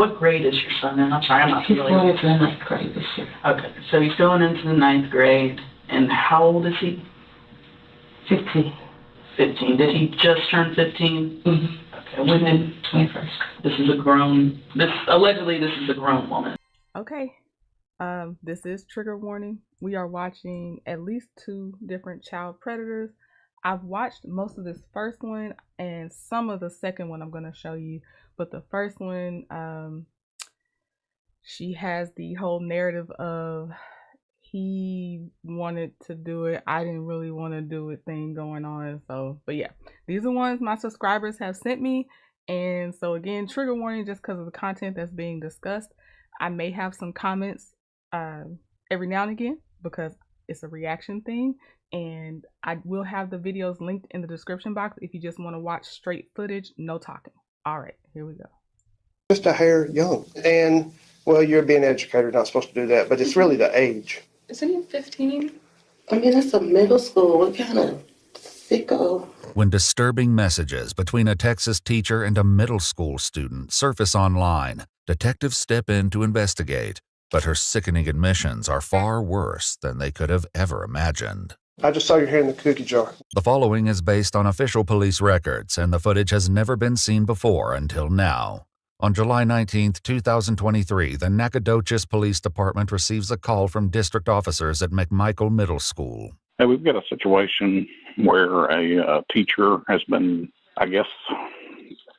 What grade is your son in? I'm sorry, I'm not He's familiar. going into the ninth grade this year. Okay, so he's going into the ninth grade, and how old is he? 15. 15. Did he just turn 15? Mm-hmm. Okay, when did... 21st. Allegedly, this is a grown woman. Okay, this is trigger warning. We are watching at least 2 different child predators. I've watched most of this first one and some of the second one I'm going to show you, but the first one, she has the whole narrative of he wanted to do it, I didn't really want to do it thing going on. So, but yeah, these are ones my subscribers have sent me. And so again, trigger warning just because of the content that's being discussed. I may have some comments every now and again because it's a reaction thing. And I will have the videos linked in the description box if you just want to watch straight footage, no talking. All right, here we go. Just a hair young. And, well, you're being an educator, not supposed to do that, but it's really the age. Isn't he 15? I mean, it's a middle school. What kind of sicko? When disturbing messages between a Texas teacher and a middle school student surface online, detectives step in to investigate, but her sickening admissions are far worse than they could have ever imagined. I just saw your hair in the cookie jar. The following is based on official police records, and the footage has never been seen before until now. On July 19, 2023, the Nacogdoches Police Department receives a call from district officers at McMichael Middle School. Hey, we've got a situation where a teacher has been, I guess,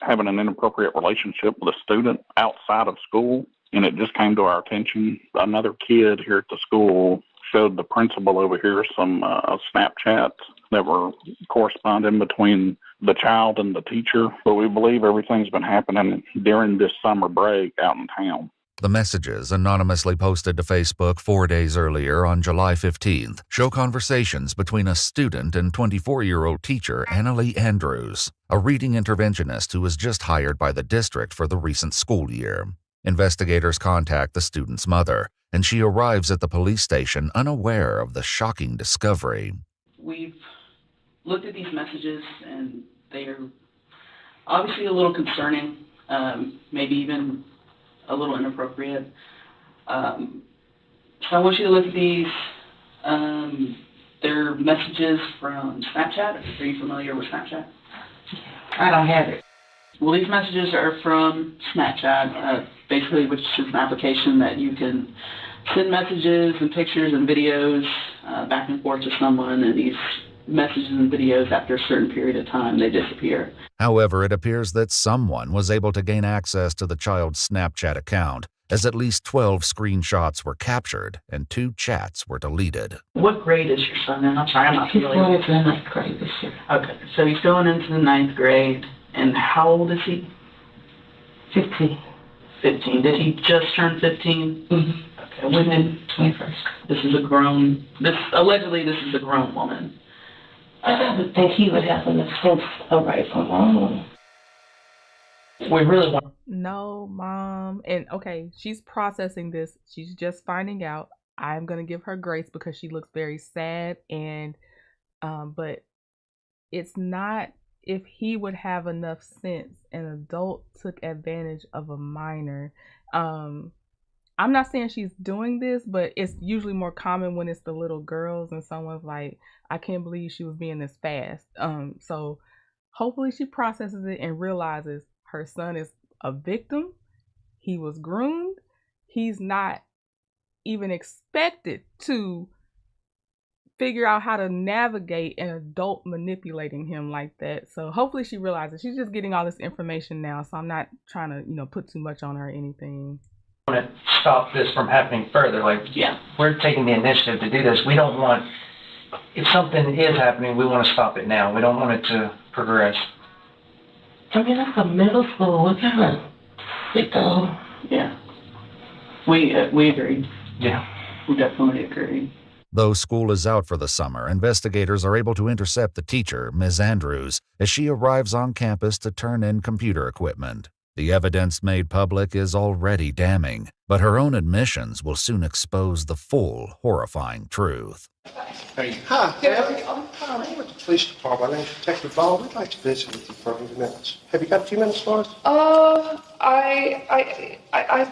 having an inappropriate relationship with a student outside of school, and it just came to our attention. Another kid here at the school showed the principal over here some Snapchats that were corresponding between the child and the teacher, but we believe everything's been happening during this summer break out in town. The messages, anonymously posted to Facebook 4 days earlier on July 15th, show conversations between a student and 24-year-old teacher Annalie Andrews, a reading interventionist who was just hired by the district for the recent school year. Investigators contact the student's mother, and she arrives at the police station unaware of the shocking discovery. We've looked at these messages, and they are obviously a little concerning, maybe even a little inappropriate. So I want you to look at these. They're messages from Snapchat. Are you familiar with Snapchat? I don't have it. Well, these messages are from Snapchat, basically, which is an application that you can send messages and pictures and videos back and forth to someone, and these messages and videos, after a certain period of time, they disappear. However, it appears that someone was able to gain access to the child's Snapchat account, as at least 12 screenshots were captured and 2 chats were deleted. What grade is your son in? I'm sorry, I'm not He's familiar. going into the ninth grade this year. Okay, so he's going into the ninth grade, and how old is he? 15. 15. Did he just turn 15? Mm-hmm. Okay, when did... 21st. Allegedly, this is a grown woman. I would think he would have enough sense of right from wrong. We really want... No, Mom. And okay, she's processing this. She's just finding out. I'm going to give her grace because she looks very sad. And, but it's not if he would have enough sense. An adult took advantage of a minor. I'm not saying she's doing this, but it's usually more common when it's the little girls and someone's like, I can't believe she was being this fast. So hopefully she processes it and realizes her son is a victim. He was groomed. He's not even expected to figure out how to navigate an adult manipulating him like that. So hopefully she realizes. She's just getting all this information now, so I'm not trying to, put too much on her or anything. We want to stop this from happening further. We're taking the initiative to do this. We don't want, if something is happening, we want to stop it now. We don't want it to progress. I mean, that's a middle school. What kind of sicko? Yeah. We agree. Yeah. We definitely agree. Though school is out for the summer, investigators are able to intercept the teacher, Ms. Andrews, as she arrives on campus to turn in computer equipment. The evidence made public is already damning, but her own admissions will soon expose the full, horrifying truth. Hey, hi, Abby. Police Department. My name's Detective Ball. We'd like to visit with you for a few minutes. Have you got a few minutes for us? I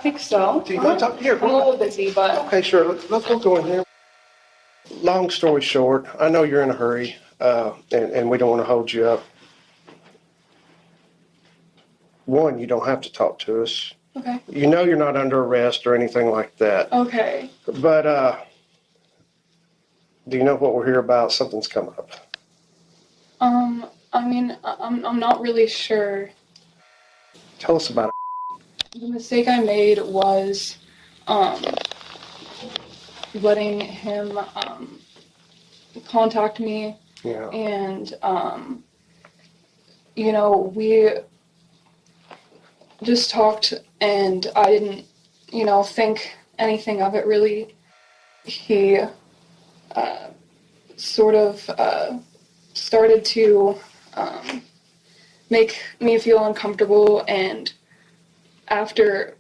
think so. Do you want to talk here? I'm a little busy, but Okay, sure. Let's go in here. Long story short, I know you're in a hurry, and we don't want to hold you up. One, you don't have to talk to us. okay. You know you're not under arrest or anything like that. Okay. But, do you know what we're here about? Something's come up. I mean, I'm not really sure. Tell us about it. The mistake I made was, letting him, contact me, Yeah. and, you know, we just talked, and I didn't, you know, think anything of it really. He, sort of, started to, make me feel uncomfortable, and after,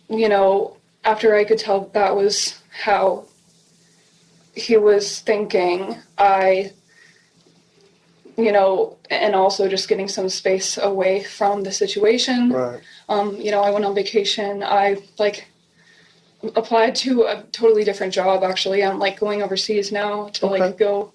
you know, after I could tell that was how he was thinking, you know, and also just getting some space away from the situation. Right. You know, I went on vacation. I, applied to a totally different job, actually. I'm, going overseas now to, Okay. go,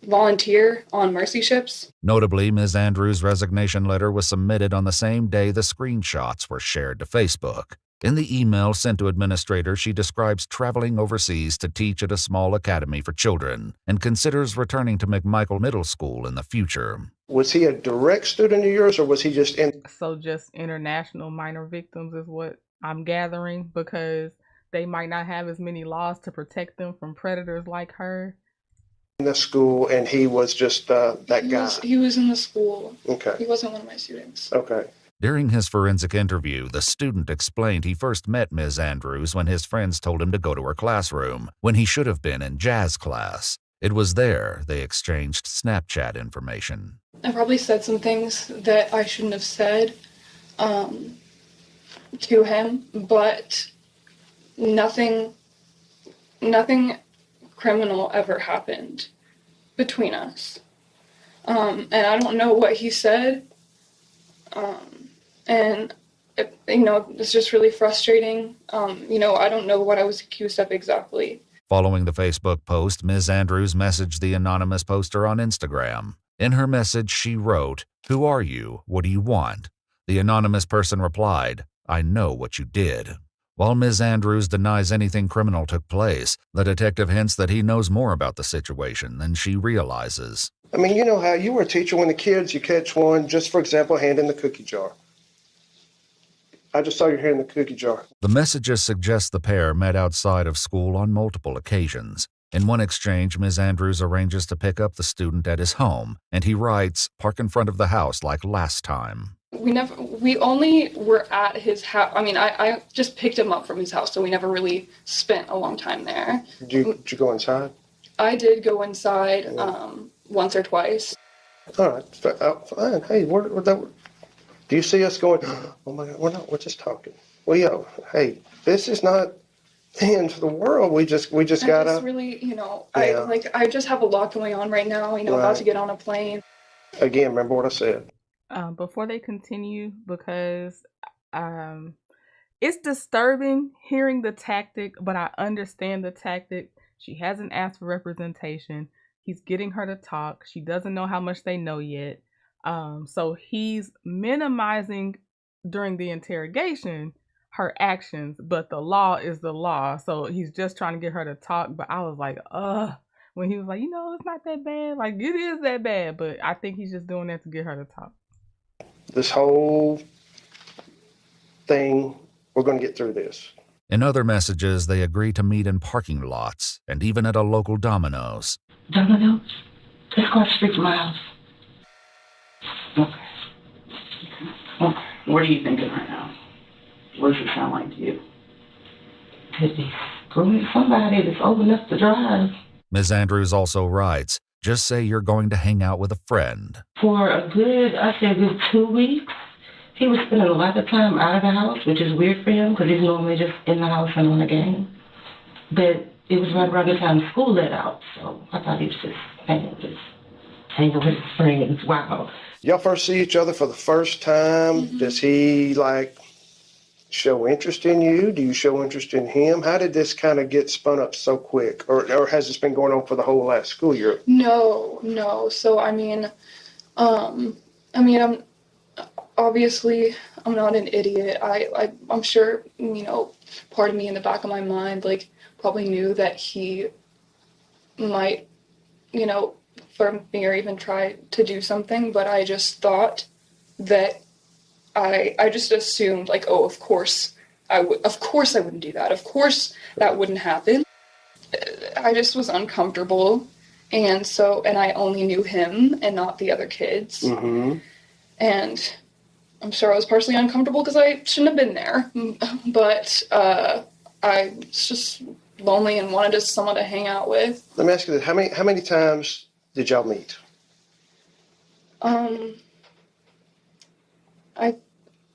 volunteer on mercy ships. Notably, Ms. Andrews' resignation letter was submitted on the same day the screenshots were shared to Facebook. In the email sent to administrators, she describes traveling overseas to teach at a small academy for children and considers returning to McMichael Middle School in the future. Was he a direct student of yours, or was he just in So just international minor victims is what I'm gathering, because they might not have as many laws to protect them from predators like her. the school and he was just that guy? He was in the school. Okay. He wasn't one of my students. Okay. During his forensic interview, the student explained he first met Ms. Andrews when his friends told him to go to her classroom, when he should have been in jazz class. It was there they exchanged Snapchat information. I probably said some things that I shouldn't have said to him, but nothing criminal ever happened between us. And I don't know what he said. And it's just really frustrating. I don't know what I was accused of exactly. Following the Facebook post, Ms. Andrews messaged the anonymous poster on Instagram. In her message, she wrote, "Who are you? What do you want?" The anonymous person replied, "I know what you did." While Ms. Andrews denies anything criminal took place, the detective hints that he knows more about the situation than she realizes. I mean, you know how you were a teacher when the kids, you catch one, just for example, hand in the cookie jar. I just saw your hand in the cookie jar. The messages suggest the pair met outside of school on multiple occasions. In one exchange, Ms. Andrews arranges to pick up the student at his home, and he writes, "Park in front of the house like last time." We only were at his house. I mean, I just picked him up from his house, so we never really spent a long time there. Did you go inside? I did go inside once or twice. All right, fine. Hey, do you see us going, oh my God, we're just talking. Well, hey, this is not the end of the world. We just I gotta. just really, Yeah. I just have a lot going on right now, about Right. to get on a plane. Again, remember what I said. Before they continue, because it's disturbing hearing the tactic, but I understand the tactic. She hasn't asked for representation. He's getting her to talk. She doesn't know how much they know yet. So he's minimizing during the interrogation her actions, but the law is the law. So he's just trying to get her to talk. But I was like, when he was like, it's not that bad. Like, it is that bad. But I think he's just doing that to get her to talk. This whole thing, we're going to get through this. In other messages, they agree to meet in parking lots and even at a local Domino's. Domino's? Let's go straight to my house. Okay. What are you thinking right now? What does it sound like to you? Could be screwing somebody that's old enough to drive. Ms. Andrews also writes, "Just say you're going to hang out with a friend." For a good 2 weeks, he was spending a lot of time out of the house, which is weird for him because he's normally just in the house and on a game. But it was right around the time school let out, so I thought he was just hanging with his hanging with his friends. Wow. Y'all first see each other for the first time. Mhm. Does he like show interest in you? Do you show interest in him? How did this kind of get spun up so quick? Or has this been going on for the whole last school year? No. So I'm obviously I'm not an idiot. I'm sure, part of me in the back of my mind, like, probably knew that he might, flirt with me or even try to do something, but I just thought that I just assumed, like, oh, of course I wouldn't do that. Of course that wouldn't happen. I just was uncomfortable, and I only knew him and not the other kids. Mm-hmm. And I'm sure I was partially uncomfortable because I shouldn't have been there. But I was just lonely and wanted someone to hang out with. Let me ask you this: how many times did y'all meet?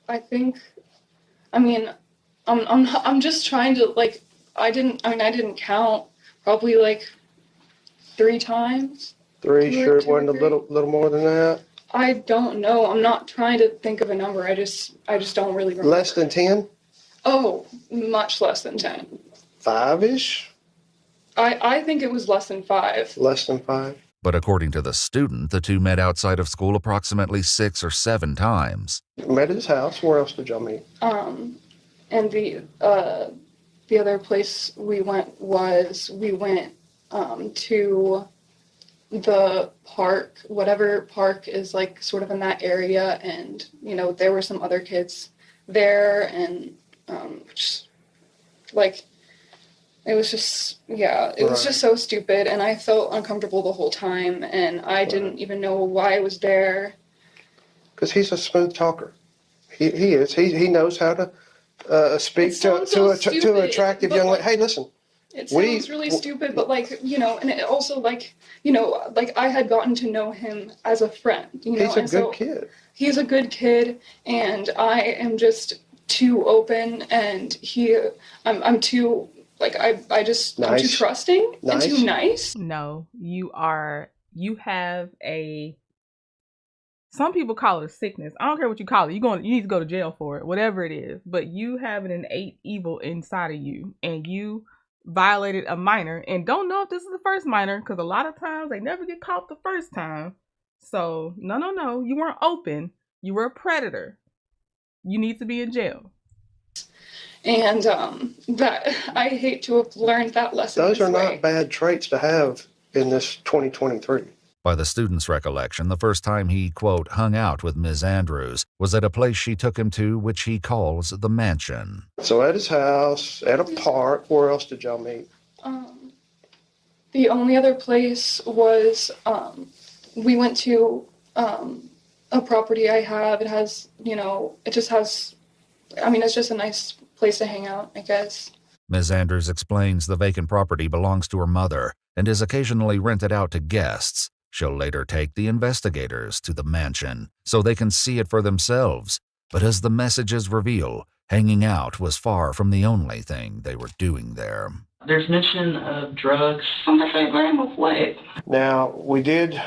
I think, I'm just trying to, like, I didn't count, probably like 3 times. 3, Two or sure it 2 or wasn't a 3. little more than that? I don't know. I'm not trying to think of a number. I just don't really remember. Less than 10? Oh, much less than 10. 5-ish? I think it was less than 5. Less than 5? But according to the student, the two met outside of school approximately 6 or 7 times. Met at his house. Where else did y'all meet? And the other place we went to the park, whatever park is, like, sort of in that area, and there were some other kids there, and just, like, it was just, it was just so stupid, and I felt uncomfortable the whole time, and I didn't even know why I was there. Because he's a smooth talker. He is. He knows how to speak to an attractive young lady. Hey, listen. It sounds really stupid, but, like, and it also, like, like, I had gotten to know him as a friend, He's a good kid. He's a good kid, and I am just too open, and I'm too, like, I'm too trusting and too nice. No, you have some people call it a sickness. I don't care what you call it. You need to go to jail for it, whatever it is. But you have an innate evil inside of you, and you violated a minor, and don't know if this is the first minor, because a lot of times they never get caught the first time. So no, you weren't open. You were a predator. You need to be in jail. And that I hate to have learned that lesson. Those are not bad traits to have in this 2023. By the student's recollection, the first time he, quote, hung out with Ms. Andrews was at a place she took him to, which he calls the mansion. So at his house, at a park, where else did y'all meet? The only other place was, we went to a property I have. It has, it just has, it's just a nice place to hang out, I guess. Ms. Andrews explains the vacant property belongs to her mother and is occasionally rented out to guests. She'll later take the investigators to the mansion so they can see it for themselves. But as the messages reveal, hanging out was far from the only thing they were doing there. There's mention of drugs. I'm gonna say, Grandma, what? Now, we did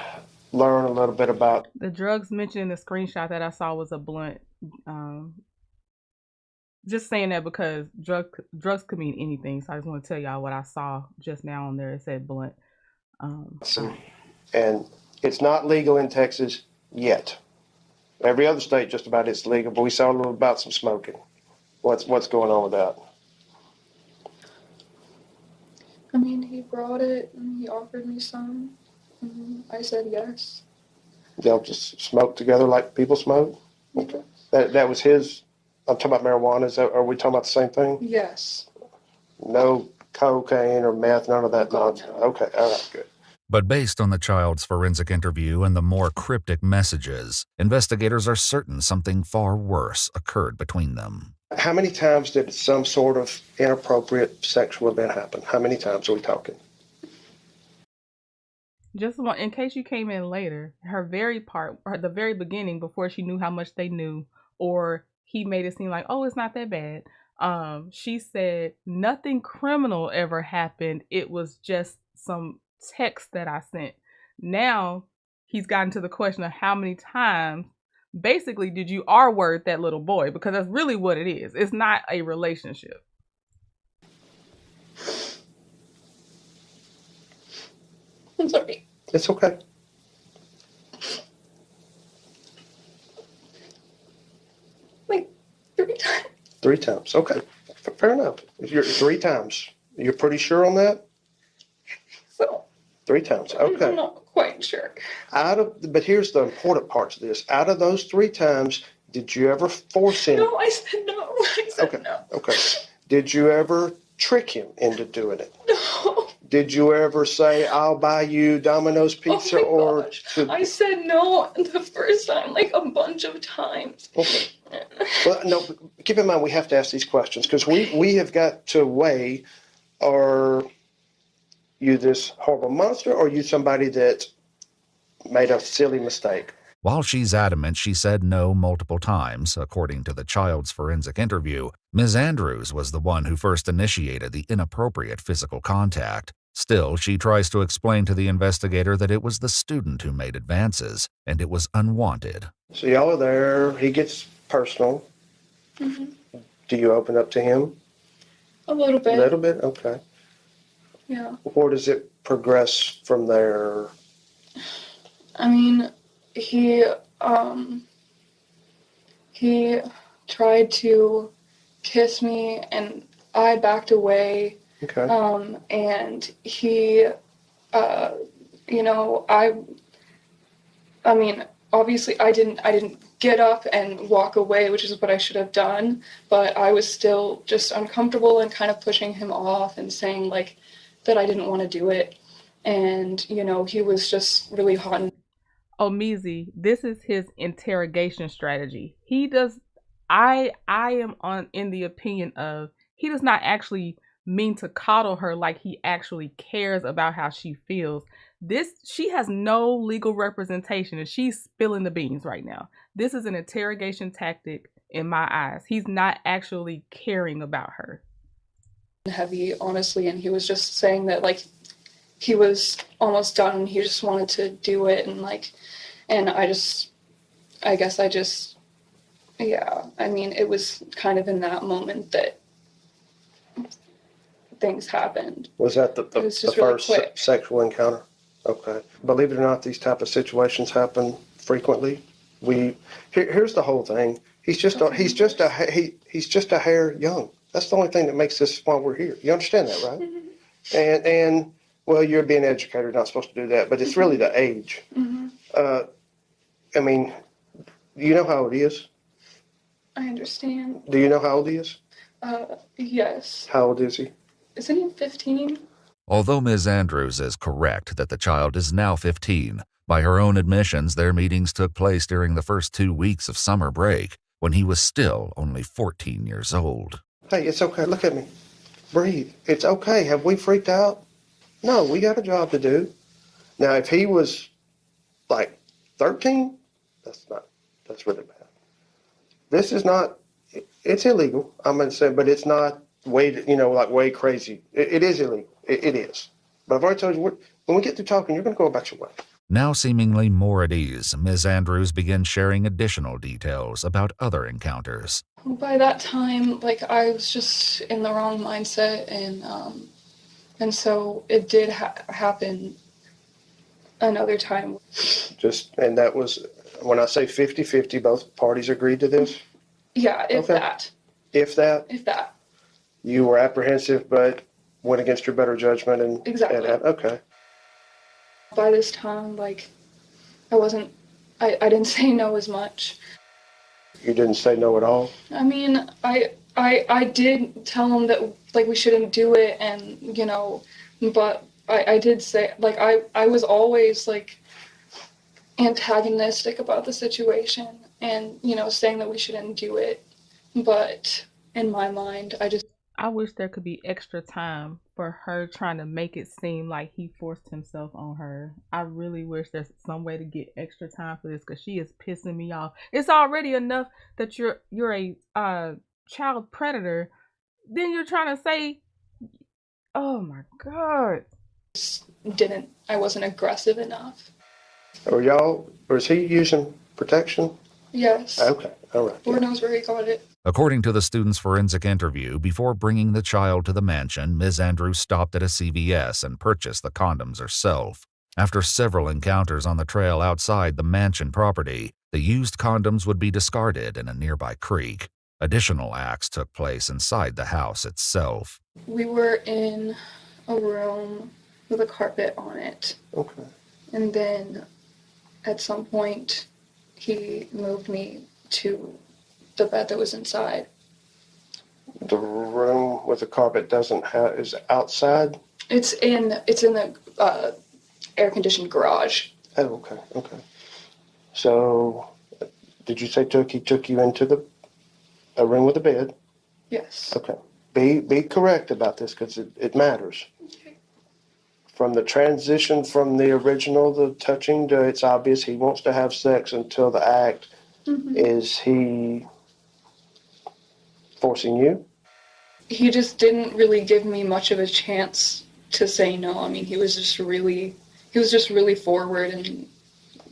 learn a little bit about... The drugs mentioned in the screenshot that I saw was a blunt. Just saying that because drugs could mean anything. So I just want to tell y'all what I saw just now on there. It said blunt. And it's not legal in Texas yet. Every other state just about it's legal, but we saw a little about some smoking. What's going on with that? He brought it and he offered me some. I said yes. They'll just smoke together like people smoke? Okay. That was his... I'm talking about marijuana. Are we talking about the same thing? Yes. No cocaine or meth, none of that nonsense. Okay, all right, good. But based on the child's forensic interview and the more cryptic messages, investigators are certain something far worse occurred between them. How many times did some sort of inappropriate sexual event happen? How many times are we talking? Just one, in case you came in later, the very beginning, before she knew how much they knew, or he made it seem like, oh, it's not that bad. She said nothing criminal ever happened. It was just some text that I sent. Now he's gotten to the question of how many times basically did you R-word that little boy, because that's really what it is. It's not a relationship. I'm sorry. It's okay. Like 3 times. 3 times. Okay. Fair enough. If you're 3 times. You're pretty sure on that? So 3 times. I'm Okay. not quite sure. But here's the important parts of this. Out of those 3 times, did you ever force him? No, I said no. I said Okay. no. Okay. Did you ever trick him into doing it? No. Did you ever say, I'll buy you Domino's pizza Oh my gosh. to... I said no the first time, like a bunch of times. Okay. Well, no, keep in mind we have to ask these questions because we have got to weigh, are you this horrible monster or are you somebody that made a silly mistake? While she's adamant she said no multiple times, according to the child's forensic interview, Ms. Andrews was the one who first initiated the inappropriate physical contact. Still, she tries to explain to the investigator that it was the student who made advances, and it was unwanted. So y'all are there, he gets personal. Mm-hmm. Do you open up to him? A little bit. A little bit? Okay. Yeah. Where does it progress from there? I mean, he tried to kiss me and I backed away. Okay. And he, you know, I mean, obviously I didn't get up and walk away, which is what I should have done, but I was still just uncomfortable and kind of pushing him off and saying like that I didn't want to do it. And, you know, he was just really hot and Oh, Meezy, this is his interrogation strategy. He does, I am in the opinion of, he does not actually mean to coddle her like he actually cares about how she feels. She has no legal representation and she's spilling the beans right now. This is an interrogation tactic in my eyes. He's not actually caring about her. heavy, honestly, and he was just saying that like he was almost done and he just wanted to do it and like, and I guess yeah, I mean, it was kind of in that moment that things happened. Was that the It was just really first quick. sexual encounter? Okay. Believe it or not, these type of situations happen frequently. Here's the whole thing. He's just a hair young. That's the only thing that makes this why we're here. You understand that, right? Mm-hmm. And well, you're being an educator, not supposed to do that, but it's really the age. Mm-hmm. I mean, do you know how old he is? I understand. Do you know how old he is? Yes. How old is he? Isn't he 15? Although Ms. Andrews is correct that the child is now 15, by her own admissions, their meetings took place during the first 2 weeks of summer break, when he was still only 14 years old. Hey, it's okay. Look at me. Breathe. It's okay. Have we freaked out? No, we got a job to do. Now, if he was like 13, that's really bad. This is not, it's illegal, I'm going to say, but it's not way crazy. It is illegal. It is. But I've already told you, when we get through talking, you're going to go about your way. Now seemingly more at ease, Ms. Andrews begins sharing additional details about other encounters. By that time, like I was just in the wrong mindset, and so it did happen another time. And that was, when I say 50-50, both parties agreed to this? Yeah, if Okay. that. If that? You were apprehensive, but went against your better judgment and... Exactly. Okay. By this time, like, I didn't say no as much. You didn't say no at all? I mean, I did tell him that, like, we shouldn't do it, and, you know, but I did say, like, I was always, like, antagonistic about the situation and, you know, saying that we shouldn't do it. But in my mind, I wish there could be extra time for her trying to make it seem like he forced himself on her. I really wish there's some way to get extra time for this because she is pissing me off. It's already enough that you're a child predator. Then you're trying to say, oh my God. I wasn't aggressive enough. Or is he using protection? Yes. Okay, all right. Lord knows where he got it. According to the student's forensic interview, before bringing the child to the mansion, Ms. Andrews stopped at a CVS and purchased the condoms herself. After several encounters on the trail outside the mansion property, the used condoms would be discarded in a nearby creek. Additional acts took place inside the house itself. We were in a room with a carpet on it. Okay. And then at some point, he moved me to the bed that was inside. The room with the carpet is outside? It's in the air-conditioned garage. Oh, okay. So, did you say he took you into a room with a bed? Yes. Okay. Be correct about this because it matters. Okay. From the transition from the original, the touching, to it's obvious he wants to have sex until the act. Mm-hmm. Is he forcing you? He just didn't really give me much of a chance to say no. I mean, he was just really forward and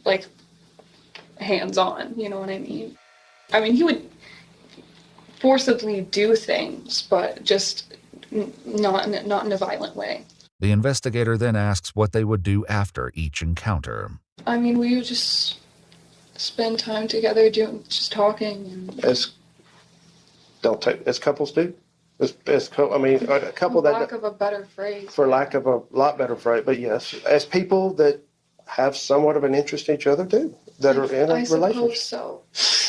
like hands-on, you know what I mean? I mean, he would forcibly do things, but just not in a violent way. The investigator then asks what they would do after each encounter. I mean, we would just spend time together just talking and As couples do? A couple for lack of a better phrase. for lack of a lot better phrase, but yes, as people that have somewhat of an interest in each other do, that are in a I suppose relationship. so.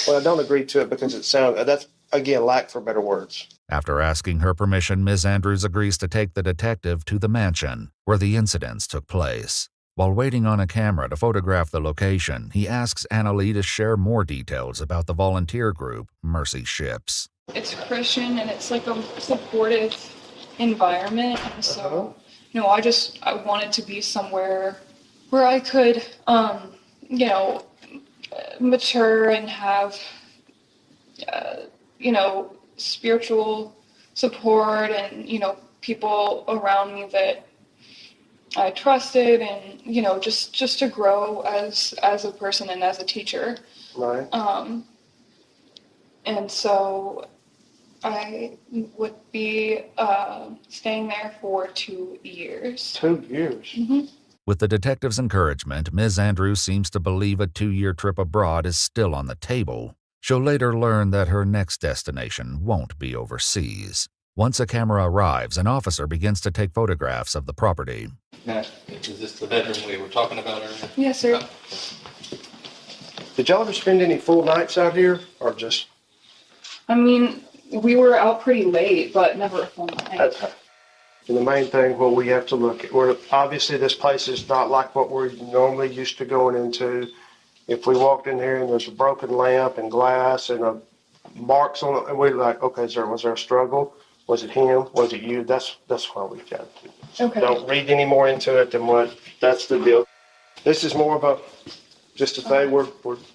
Well, I don't agree to it because that's, again, lack for better words. After asking her permission, Ms. Andrews agrees to take the detective to the mansion where the incidents took place. While waiting on a camera to photograph the location, he asks Annalee to share more details about the volunteer group, Mercy Ships. It's Christian and it's like a supportive environment, and so I wanted to be somewhere where I could mature and have spiritual support and people around me that I trusted, and just to grow as a person and as a teacher. Right. And so I would be staying there for 2 years. 2 years. Mm-hmm. With the detective's encouragement, Ms. Andrews seems to believe a 2-year trip abroad is still on the table. She'll later learn that her next destination won't be overseas. Once a camera arrives, an officer begins to take photographs of the property. Now, is this the bedroom we were talking about earlier? Yes, sir. Did y'all ever spend any full nights out here, or just? I mean, we were out pretty late, but never a full night. And the main thing, what we have to look at, obviously this place is not like what we're normally used to going into. If we walked in here and there's a broken lamp and glass and marks on it, and we're like, okay, was there a struggle? Was it him? Was it you? That's why we've got to do this. Okay. Don't read any more into it than that's the deal. This is more of just to say we're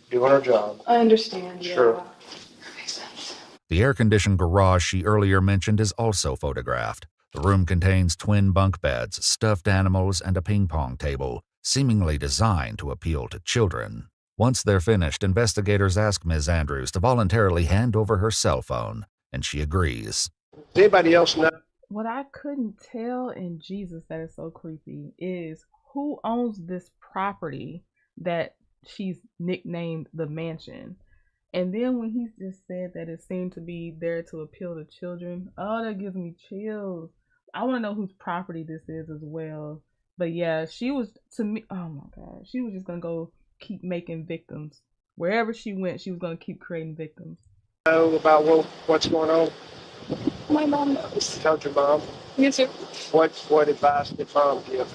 doing our job. I understand, yeah. Sure. That makes sense. The air-conditioned garage she earlier mentioned is also photographed. The room contains twin bunk beds, stuffed animals, and a ping-pong table, seemingly designed to appeal to children. Once they're finished, investigators ask Ms. Andrews to voluntarily hand over her cell phone, and she agrees. Does anybody else know? What I couldn't tell, and Jesus, that is so creepy, is who owns this property that she's nicknamed the mansion. And then when he just said that it seemed to be there to appeal to children, oh, that gives me chills. I want to know whose property this is as well. But yeah, she was, to me, oh my God, she was just going to go keep making victims. Wherever she went, she was going to keep creating victims. Know about what's going on? My mom knows. Told your mom? Yes, sir. What advice did mom give?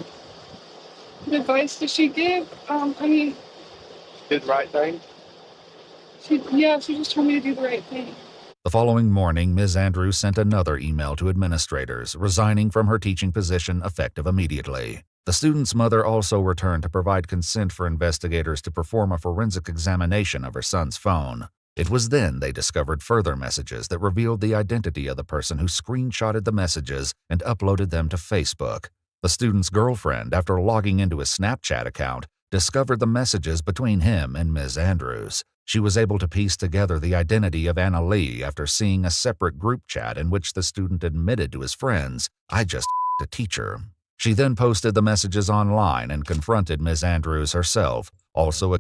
What advice did she give? Do the right thing? She just told me to do the right thing. The following morning, Ms. Andrews sent another email to administrators, resigning from her teaching position effective immediately. The student's mother also returned to provide consent for investigators to perform a forensic examination of her son's phone. It was then they discovered further messages that revealed the identity of the person who screenshotted the messages and uploaded them to Facebook. The student's girlfriend, after logging into his Snapchat account, discovered the messages between him and Ms. Andrews. She was able to piece together the identity of Anna Lee after seeing a separate group chat in which the student admitted to his friends, "I just a teacher." She then posted the messages online and confronted Ms. Andrews herself. Also,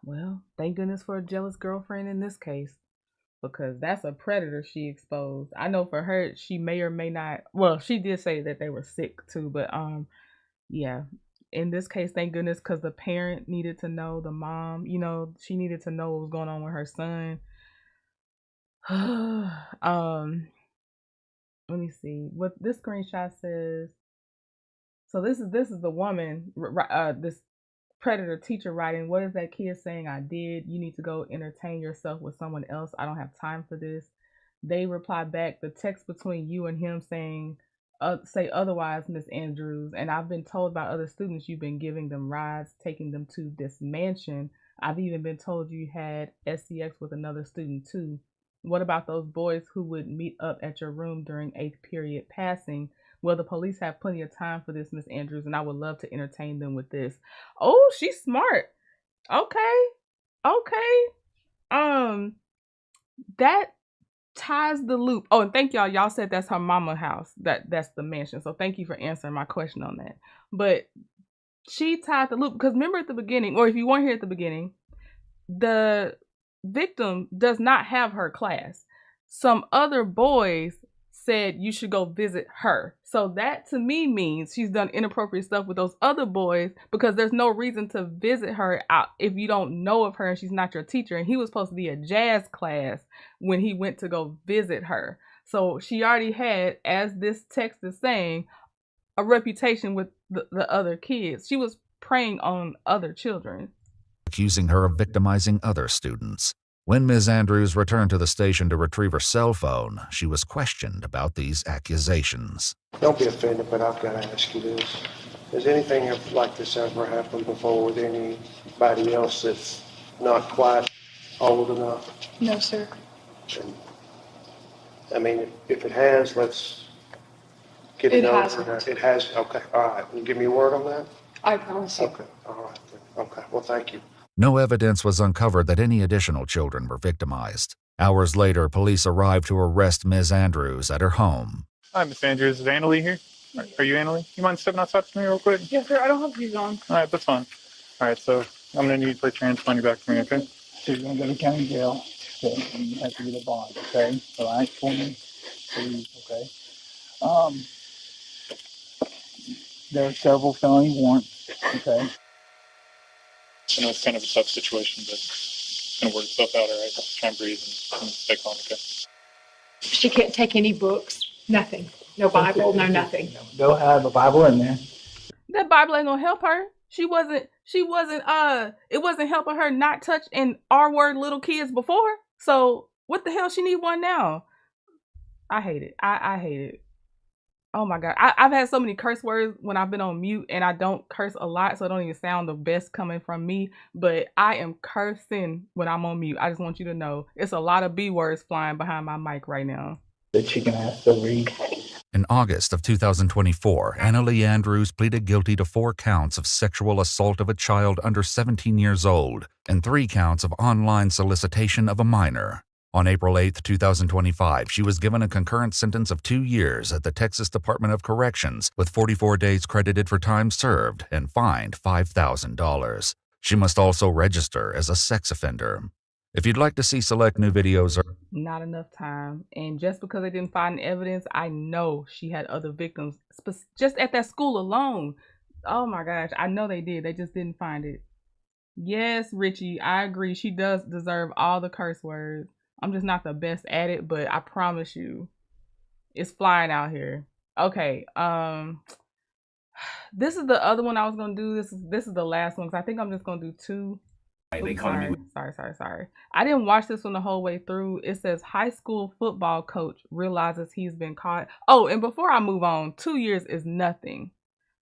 Well, thank goodness for a jealous girlfriend in this case, because that's a predator she exposed. I know for her, she may or may not. Well, she did say that they were sick too, but yeah. In this case, thank goodness, because the parent needed to know, the mom, she needed to know what was going on with her son. Let me see what this screenshot says. So this is the woman, this predator teacher writing, "What is that kid saying I did? You need to go entertain yourself with someone else. I don't have time for this." They reply back, "The text between you and him saying, say otherwise, Miss Andrews. And I've been told by other students you've been giving them rides, taking them to this mansion. I've even been told you had SCX with another student too. What about those boys who would meet up at your room during 8th period passing? Well, the police have plenty of time for this, Miss Andrews, and I would love to entertain them with this." Oh, she's smart. Okay. Okay. Um, that ties the loop. Oh, and thank y'all. Y'all said that's her mama house. That's the mansion. So thank you for answering my question on that. But she tied the loop because remember at the beginning, or if you weren't here at the beginning, the victim does not have her class. Some other boys said you should go visit her. So that to me means she's done inappropriate stuff with those other boys, because there's no reason to visit her out if you don't know of her and she's not your teacher. And he was supposed to be a jazz class when he went to go visit her. So she already had, as this text is saying, a reputation with the other kids. She was preying on other children. accusing her of victimizing other students. When Ms. Andrews returned to the station to retrieve her cell phone, she was questioned about these accusations. Don't be offended, but I've got to ask you this. Has anything like this ever happened before with anybody else that's not quite old enough? No, sir. And, I mean, if it has, let's get it It over. hasn't. It has? Okay, all right. Will you give me a word on that? I promise you. Okay, all right. Okay, well, thank you. No evidence was uncovered that any additional children were victimized. Hours later, police arrived to arrest Ms. Andrews at her home. Hi, Miss Andrews. Is Annalie here? Are you Annalie? You mind stepping outside for me real quick? Yes, sir. I don't have these on. All right, that's fine. All right, so I'm going to need you to place your hands behind your back for me, okay? So you're going to go to county jail, okay, and you have to get a bond, okay? All right, for me, please, okay? There are several felony warrants, okay? I know it's kind of a tough situation, but it's going to work itself out, all right? Just try and breathe and stay calm, okay? She can't take any books, nothing. No Bible, no nothing. Go have a Bible in there. That Bible ain't gonna help her. It wasn't helping her not touch and R-word little kids before. So what the hell she need one now? I hate it. I hate it. Oh my God. I've had so many curse words when I've been on mute, and I don't curse a lot, so it don't even sound the best coming from me. But I am cursing when I'm on mute. I just want you to know it's a lot of B words flying behind my mic right now. That she can have to read. In August of 2024, Annalie Andrews pleaded guilty to 4 counts of sexual assault of a child under 17 years old and 3 counts of online solicitation of a minor. On April 8, 2025, she was given a concurrent sentence of 2 years at the Texas Department of Corrections, with 44 days credited for time served and fined $5,000. She must also register as a sex offender. If you'd like to see select new videos or Not enough time. And just because they didn't find evidence, I know she had other victims just at that school alone. Oh my gosh, I know they did. They just didn't find it. Yes, Richie, I agree. She does deserve all the curse words. I'm just not the best at it, but I promise you, it's flying out here. Okay, this is the other one I was gonna do. This is the last one because I think I'm just gonna do 2. Oops, sorry. I didn't watch this one the whole way through. It says high school football coach realizes he's been caught. Oh, and before I move on, 2 years is nothing.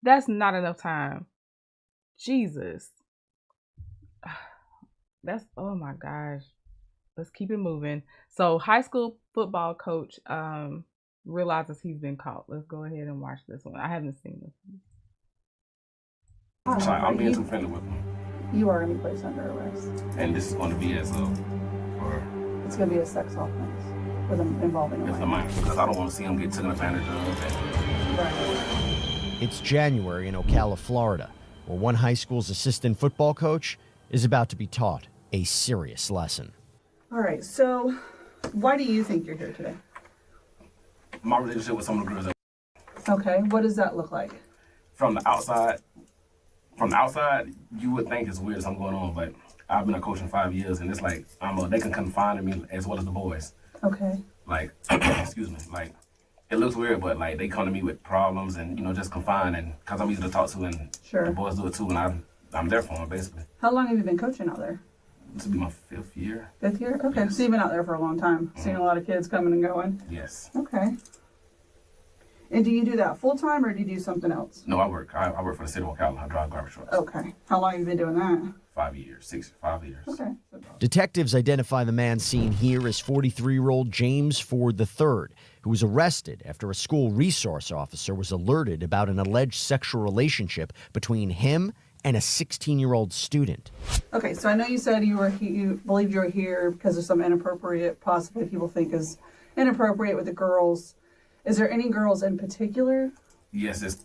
That's not enough time. Jesus. Oh my gosh. Let's keep it moving. So high school football coach realizes he's been caught. Let's go ahead and watch this one. I haven't seen this one. Sorry, I'm being too friendly with him. You are going to be placed under arrest. And this is going to be as a, or It's going to be a sex offense with them involving a as a minor. minor, because I don't want to see him get taken advantage of. Right. It's January in Ocala, Florida, where one high school's assistant football coach is about to be taught a serious lesson. All right, so why do you think you're here today? My relationship with some of the girls, Okay, what does that look like? from the outside, you would think it's weird something going on, but I've been a coach in 5 years, and it's like they can confide in me as well as the boys. Okay. Like, excuse me, like it looks weird, but like they come to me with problems and just confide, and because I'm easy to talk to, and Sure. the boys do it too, and I'm there for them basically. How long have you been coaching out there? This will be my 5th year. 5th year? Okay, Yes. so you've been out there for a long time, seen a lot of kids coming and going. Yes. Okay. And do you do that full time or do you do something else? No, I work. I work for the city of Ocala. I drive garbage trucks. Okay. How long have you been doing that? 5 years, 5 years. Okay. Detectives identify the man seen here as 43-year-old James Ford III, who was arrested after a school resource officer was alerted about an alleged sexual relationship between him and a 16-year-old student. Okay, so I know you said you believed you were here because of some inappropriate, possibly people think is inappropriate with the girls. Is there any girls in particular? Yes,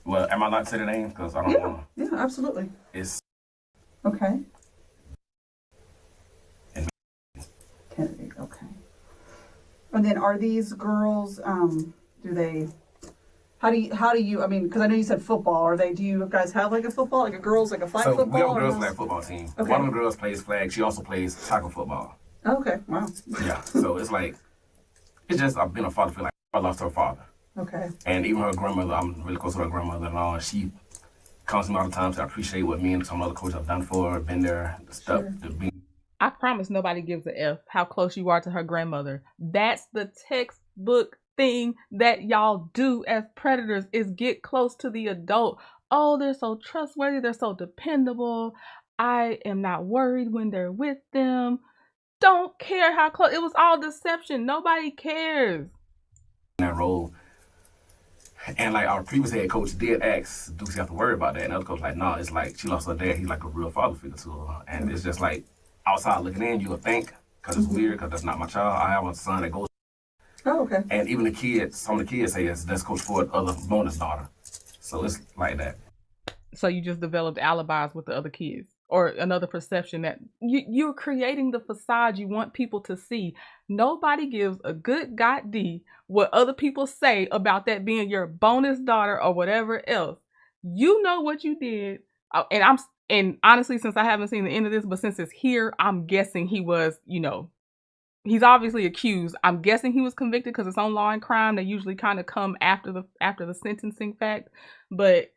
well, am I allowed to say the name? Because I don't want to. Yeah, absolutely. It's Okay. Kennedy, okay. And then are these girls, how do you, I mean, because I know you said football, do you guys have like a football, like a girls, like a flag football? We have a girls flag football team. Okay. One of the girls plays flag. She also plays tackle football. Oh, okay, wow. Yeah, so it's just, I've been a father feel like I lost her father. Okay. And even her grandmother, I'm really close to her grandmother and all, and she comes to me all the time to appreciate what me and some other coaches have done for her, been there, the stuff, Sure. the being. I promise nobody gives a F how close you are to her grandmother. That's the textbook thing that y'all do as predators, is get close to the adult. Oh, they're so trustworthy. They're so dependable. I am not worried when they're with them. Don't care how close. It was all deception. Nobody cares. That role. And like our previous head coach did ask, do we have to worry about that? And the other coach like, no, it's like she lost her dad. He's like a real father figure to her. And it's just like outside looking in, you would think, because it's weird, because that's not my child. I have a son that goes. Oh, okay. And even the kids, some of the kids say that's Coach Ford's other bonus daughter. So it's like that. So you just developed alibis with the other kids, or another perception that you're creating the facade you want people to see. Nobody gives a good god-d what other people say about that being your bonus daughter or whatever else. You know what you did. And honestly, since I haven't seen the end of this, but since it's here, I'm guessing he was, he's obviously accused. I'm guessing he was convicted because it's on Law and Crime. They usually kind of come after the sentencing fact. But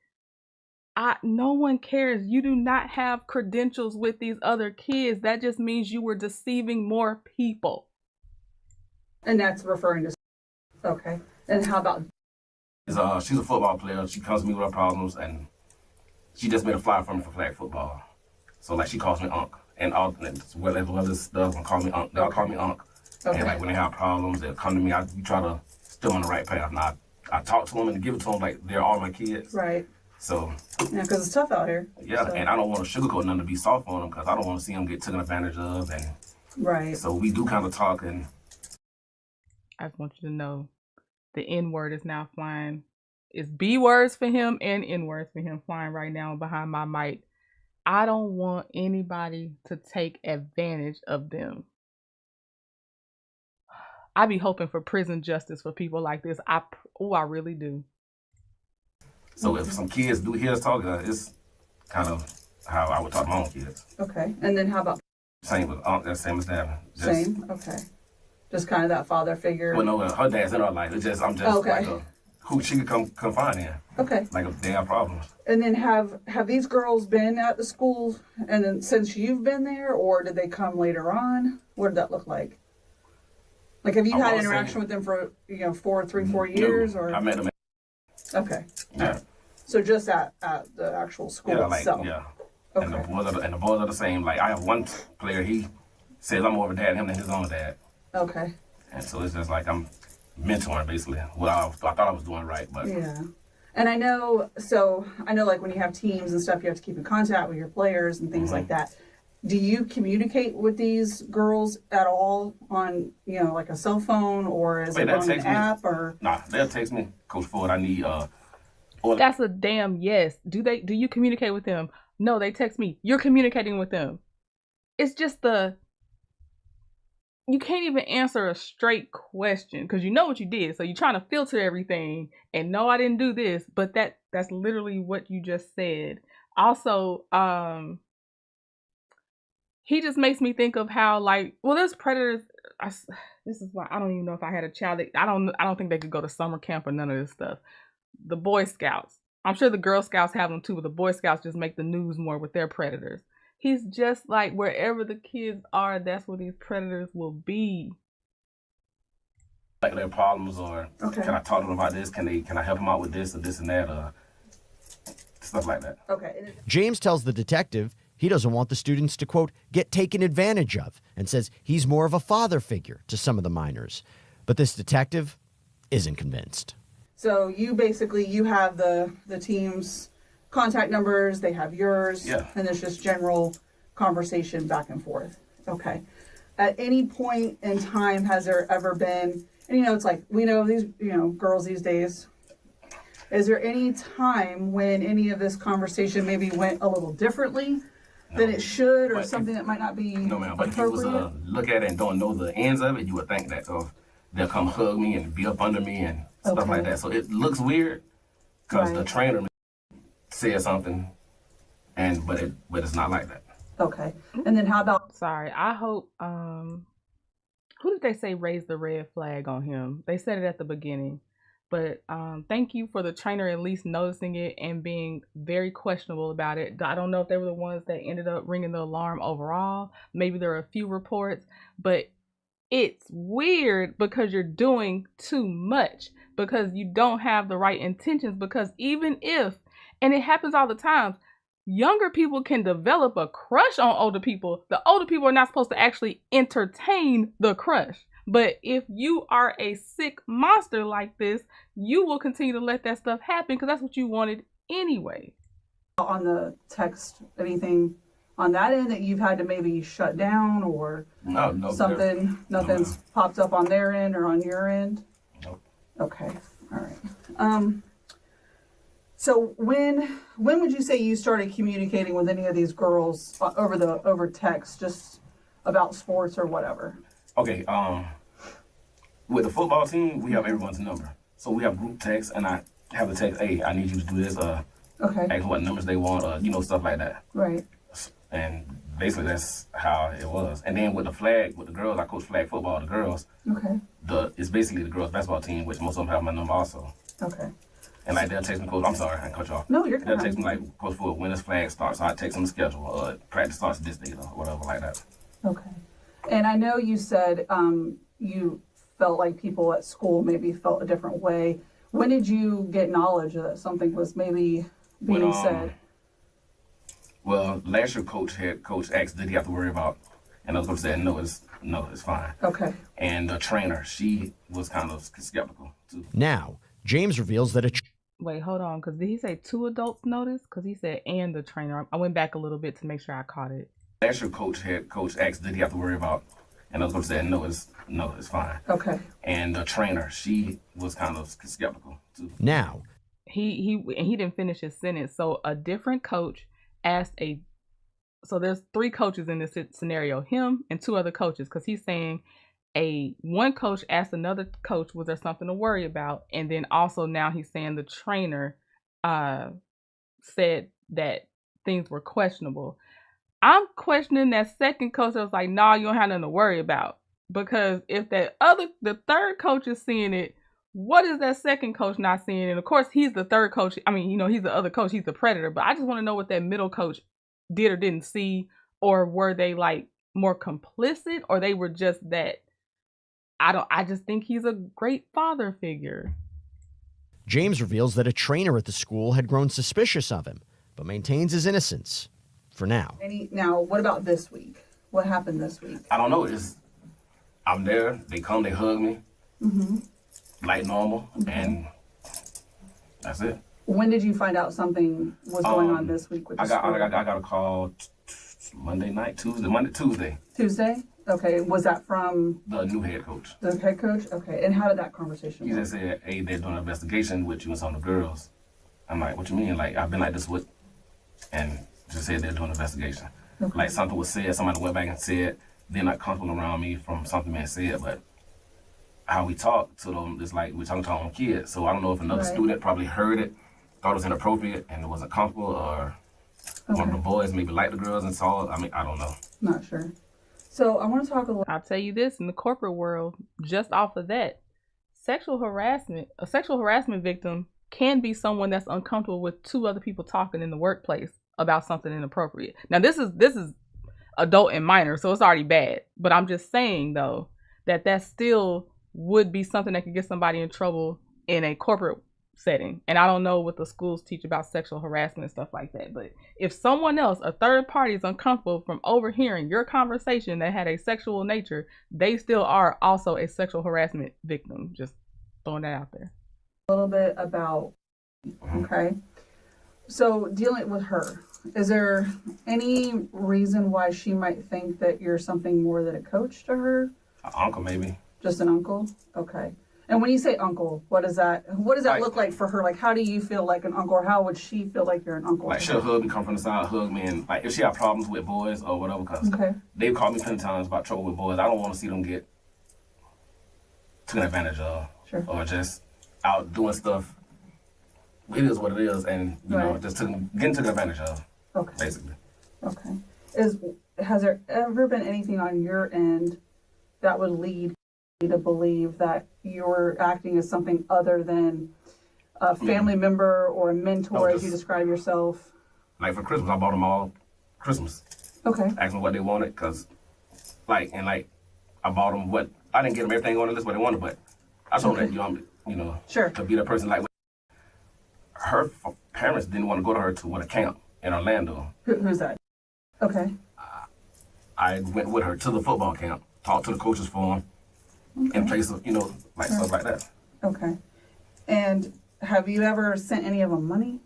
no one cares. You do not have credentials with these other kids. That just means you were deceiving more people. And that's referring to, okay. And how about? She's a football player. She comes to me with her problems, and she just made a flyer for me for flag football. So like she calls me Unc, and all as well as stuff, and call me Unc. They'll call me Unc. Okay. And like when they have problems, they'll come to me. We try to stay on the right path. And I talk to them and give it to them like they're all my kids. Right. So. Yeah, because it's tough out here. Yeah, so. And I don't want to sugarcoat nothing to be soft on them, because I don't want to see them get taken advantage of. And right. So we do kind of talk. And I just want you to know, the N word is now flying. It's B words for him and N words for him flying right now behind my mic. I don't want anybody to take advantage of them. I be hoping for prison justice for people like this. I really do. So if some kids do hear us talking, it's kind of how I would talk to my own kids. Okay. And then how about? Same with Aunt, that's same as that. Same? Okay. Just kind of that father figure. Well, no, her dad's in our life. I'm just okay. Like who she could come confide in. Okay. Like if they have problems. And then have these girls been at the school and then since you've been there, or did they come later on? What did that look like? Like have you had interaction with them for 4 years? Or I met them. Okay. Yeah. So just at the actual school itself. Yeah. Okay. And the boys are the same. Like I have one player, he says I'm more of a dad to him than his own dad. Okay. And so it's just like I'm mentoring basically. Well, I thought I was doing right, but yeah. And I know like when you have teams and stuff, you have to keep in contact with your players and things like that. Do you communicate with these girls at all on, like a cell phone, or is it on an app, or? Nah, they'll text me, Coach Ford, I need, That's a damn yes. Do you communicate with them? No, they text me. You're communicating with them. It's just you can't even answer a straight question because you know what you did. So you're trying to filter everything and no, I didn't do this, but that's literally what you just said. Also, he just makes me think of how there's predators. This is why I don't even know if I had a child. I don't think they could go to summer camp or none of this stuff. The Boy Scouts. I'm sure the Girl Scouts have them too, but the Boy Scouts just make the news more with their predators. He's just like wherever the kids are, that's where these predators will be. Like their problems, or can I talk to them about this? Can I help them out with this or this and that, or stuff like that. Okay. James tells the detective he doesn't want the students to, quote, get taken advantage of, and says he's more of a father figure to some of the minors. But this detective isn't convinced. So you have the team's contact numbers, they have yours, and there's just general conversation back and forth. Okay. At any point in time, has there ever been, and it's like, we know these, girls these days, is there any time when any of this conversation maybe went a little differently than it should, or something that might not be No, ma'am, but if you was look at it and don't know the ends of it, you would think that they'll come hug me and be up under me and stuff like that. So it looks weird because the trainer said something, but it's not like that. Okay. And then how about? Sorry, I hope. Who did they say raised the red flag on him? They said it at the beginning, but thank you for the trainer at least noticing it and being very questionable about it. I don't know if they were the ones that ended up ringing the alarm overall. Maybe there are a few reports, but it's weird because you're doing too much, because you don't have the right intentions, because even if, and it happens all the time, younger people can develop a crush on older people. The older people are not supposed to actually entertain the crush. But if you are a sick monster like this, you will continue to let that stuff happen because that's what you wanted anyway. On the text, anything on that end that you've had to maybe shut down, or nothing's popped up on their end or on your end? Nope. Okay. All right. So when would you say you started communicating with any of these girls over text, just about sports or whatever? Okay. With the football team, we have everyone's number. So we have group text, and I have the text, hey, I need you to do this, ask what numbers they want, stuff like that. Right. And basically that's how it was. And then with the girls, I coach flag football, the girls. Okay. It's basically the girls basketball team, which most of them have my number also. Okay. And they'll text me, Coach, I'm sorry, I cut you off. No, you're good. They'll text me Coach, for when this flag starts, so I text them the schedule, practice starts this day or whatever like that. Okay. And I know you said you felt like people at school maybe felt a different way. When did you get knowledge that something was maybe being said? Well, last year Coach asked, did he have to worry about, and I was going to say, no, it's fine. Okay. And the trainer, she was kind of skeptical too. Now, James reveals that Wait, hold on, because did he say 2 adults noticed? Because he said, and the trainer. I went back a little bit to make sure I caught it. Last year Coach asked, did he have to worry about, and I was going to say, no, it's fine. Okay. And the trainer, she was kind of skeptical too. Now, he didn't finish his sentence. So a different coach asked so there's 3 coaches in this scenario, him and 2 other coaches, because he's saying one coach asked another coach, was there something to worry about? And then also now he's saying the trainer said that things were questionable. I'm questioning that second coach that was like, nah, you don't have nothing to worry about. Because if the third coach is seeing it, what is that second coach not seeing? And of course, he's the third coach. I mean, he's the other coach. He's the predator. But I just want to know what that middle coach did or didn't see. Or were they more complicit? Or they were just that, I just think he's a great father figure. James reveals that a trainer at the school had grown suspicious of him, but maintains his innocence for now. Now, what about this week? What happened this week? I don't know. I'm there. They come. They hug me, like normal, and that's it. When did you find out something was going on this week with the school? I got a call Tuesday. Tuesday? Okay. Was that from The new head coach. the head coach? Okay. And how did that conversation He go? just said, hey, they're doing an investigation with you and some of the girls. I'm like, what you mean? Like, I've been like this with, and just said they're doing an investigation. Okay. Like, something was said, somebody went back and said, they're not comfortable around me from something being said, but how we talk to them is like we're talking to our own kids. So I don't know if another student probably heard it, thought it was inappropriate, and it wasn't comfortable, or one of the boys maybe liked the girls and saw it. I mean, I don't know. Not sure. So I want to talk a little. I'll tell you this, in the corporate world, just off of that, a sexual harassment victim can be someone that's uncomfortable with two other people talking in the workplace about something inappropriate. Now this is adult and minor, so it's already bad. But I'm just saying though that still would be something that could get somebody in trouble in a corporate setting. And I don't know what the schools teach about sexual harassment and stuff like that. But if someone else, a third party, is uncomfortable from overhearing your conversation that had a sexual nature, they still are also a sexual harassment victim. Just throwing that out there. A little bit about, okay. So dealing with her, is there any reason why she might think that you're something more than a coach to her? Uncle, maybe. Just an uncle? Okay. And when you say uncle, what does that look like for her? Like, how do you feel like an uncle, or how would she feel like you're an uncle? Like, she'll hug me, come from the side, hug me, and like if she have problems with boys or whatever, because they've called me plenty of times about trouble with boys. I don't want to see them get taken advantage of, or just out doing stuff. It is what it is, and you know, just getting taken advantage of. Okay. Basically. Okay. Has there ever been anything on your end that would lead you to believe that you're acting as something other than a family member or a mentor, as you describe yourself? Like for Christmas, I bought them all Christmas. Okay. Asked them what they wanted, cause I bought them what I didn't get them everything on the list what they wanted, but I told them that you know, to be the person like her parents didn't want to go to her to a camp in Orlando. Who's that? Okay. I went with her to the football camp, talked to the coaches for them, in place of, stuff like that. Okay. And have you ever sent any of them money?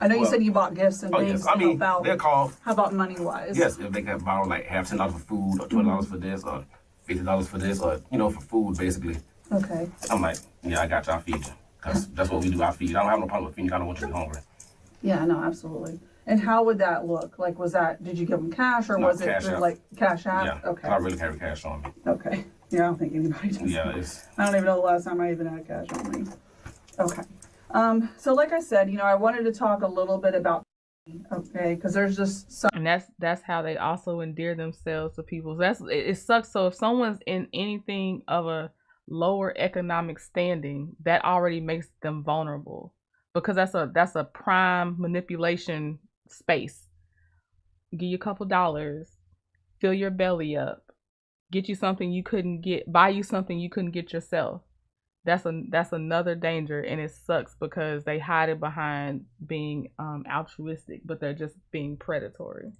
I know you said you bought gifts and things to help out. They'll call. How about money-wise? Yes, if they can borrow have $10 for food, or $20 for this, or $50 for this, or, for food, basically. Okay. I'm like, yeah, I got you, I'll feed you. Because that's what we do, I feed you. I don't have no problem with feeding you, I don't want you to be hungry. Yeah, no, absolutely. And how would that look? Like, did you give them cash, or was it through, Cash App? Yeah, okay. I really carry cash on me. Okay. Yeah, I don't think anybody does. Yeah, I don't even know the last time I even had cash on me. Okay. So like I said, I wanted to talk a little bit about, because there's just some. And that's how they also endear themselves to people. It sucks. So if someone's in anything of a lower economic standing, that already makes them vulnerable, because that's a prime manipulation space. Give you a couple dollars, fill your belly up, get you something you couldn't get, buy you something you couldn't get yourself. That's another danger, and it sucks because they hide it behind being altruistic, but they're just being predatory.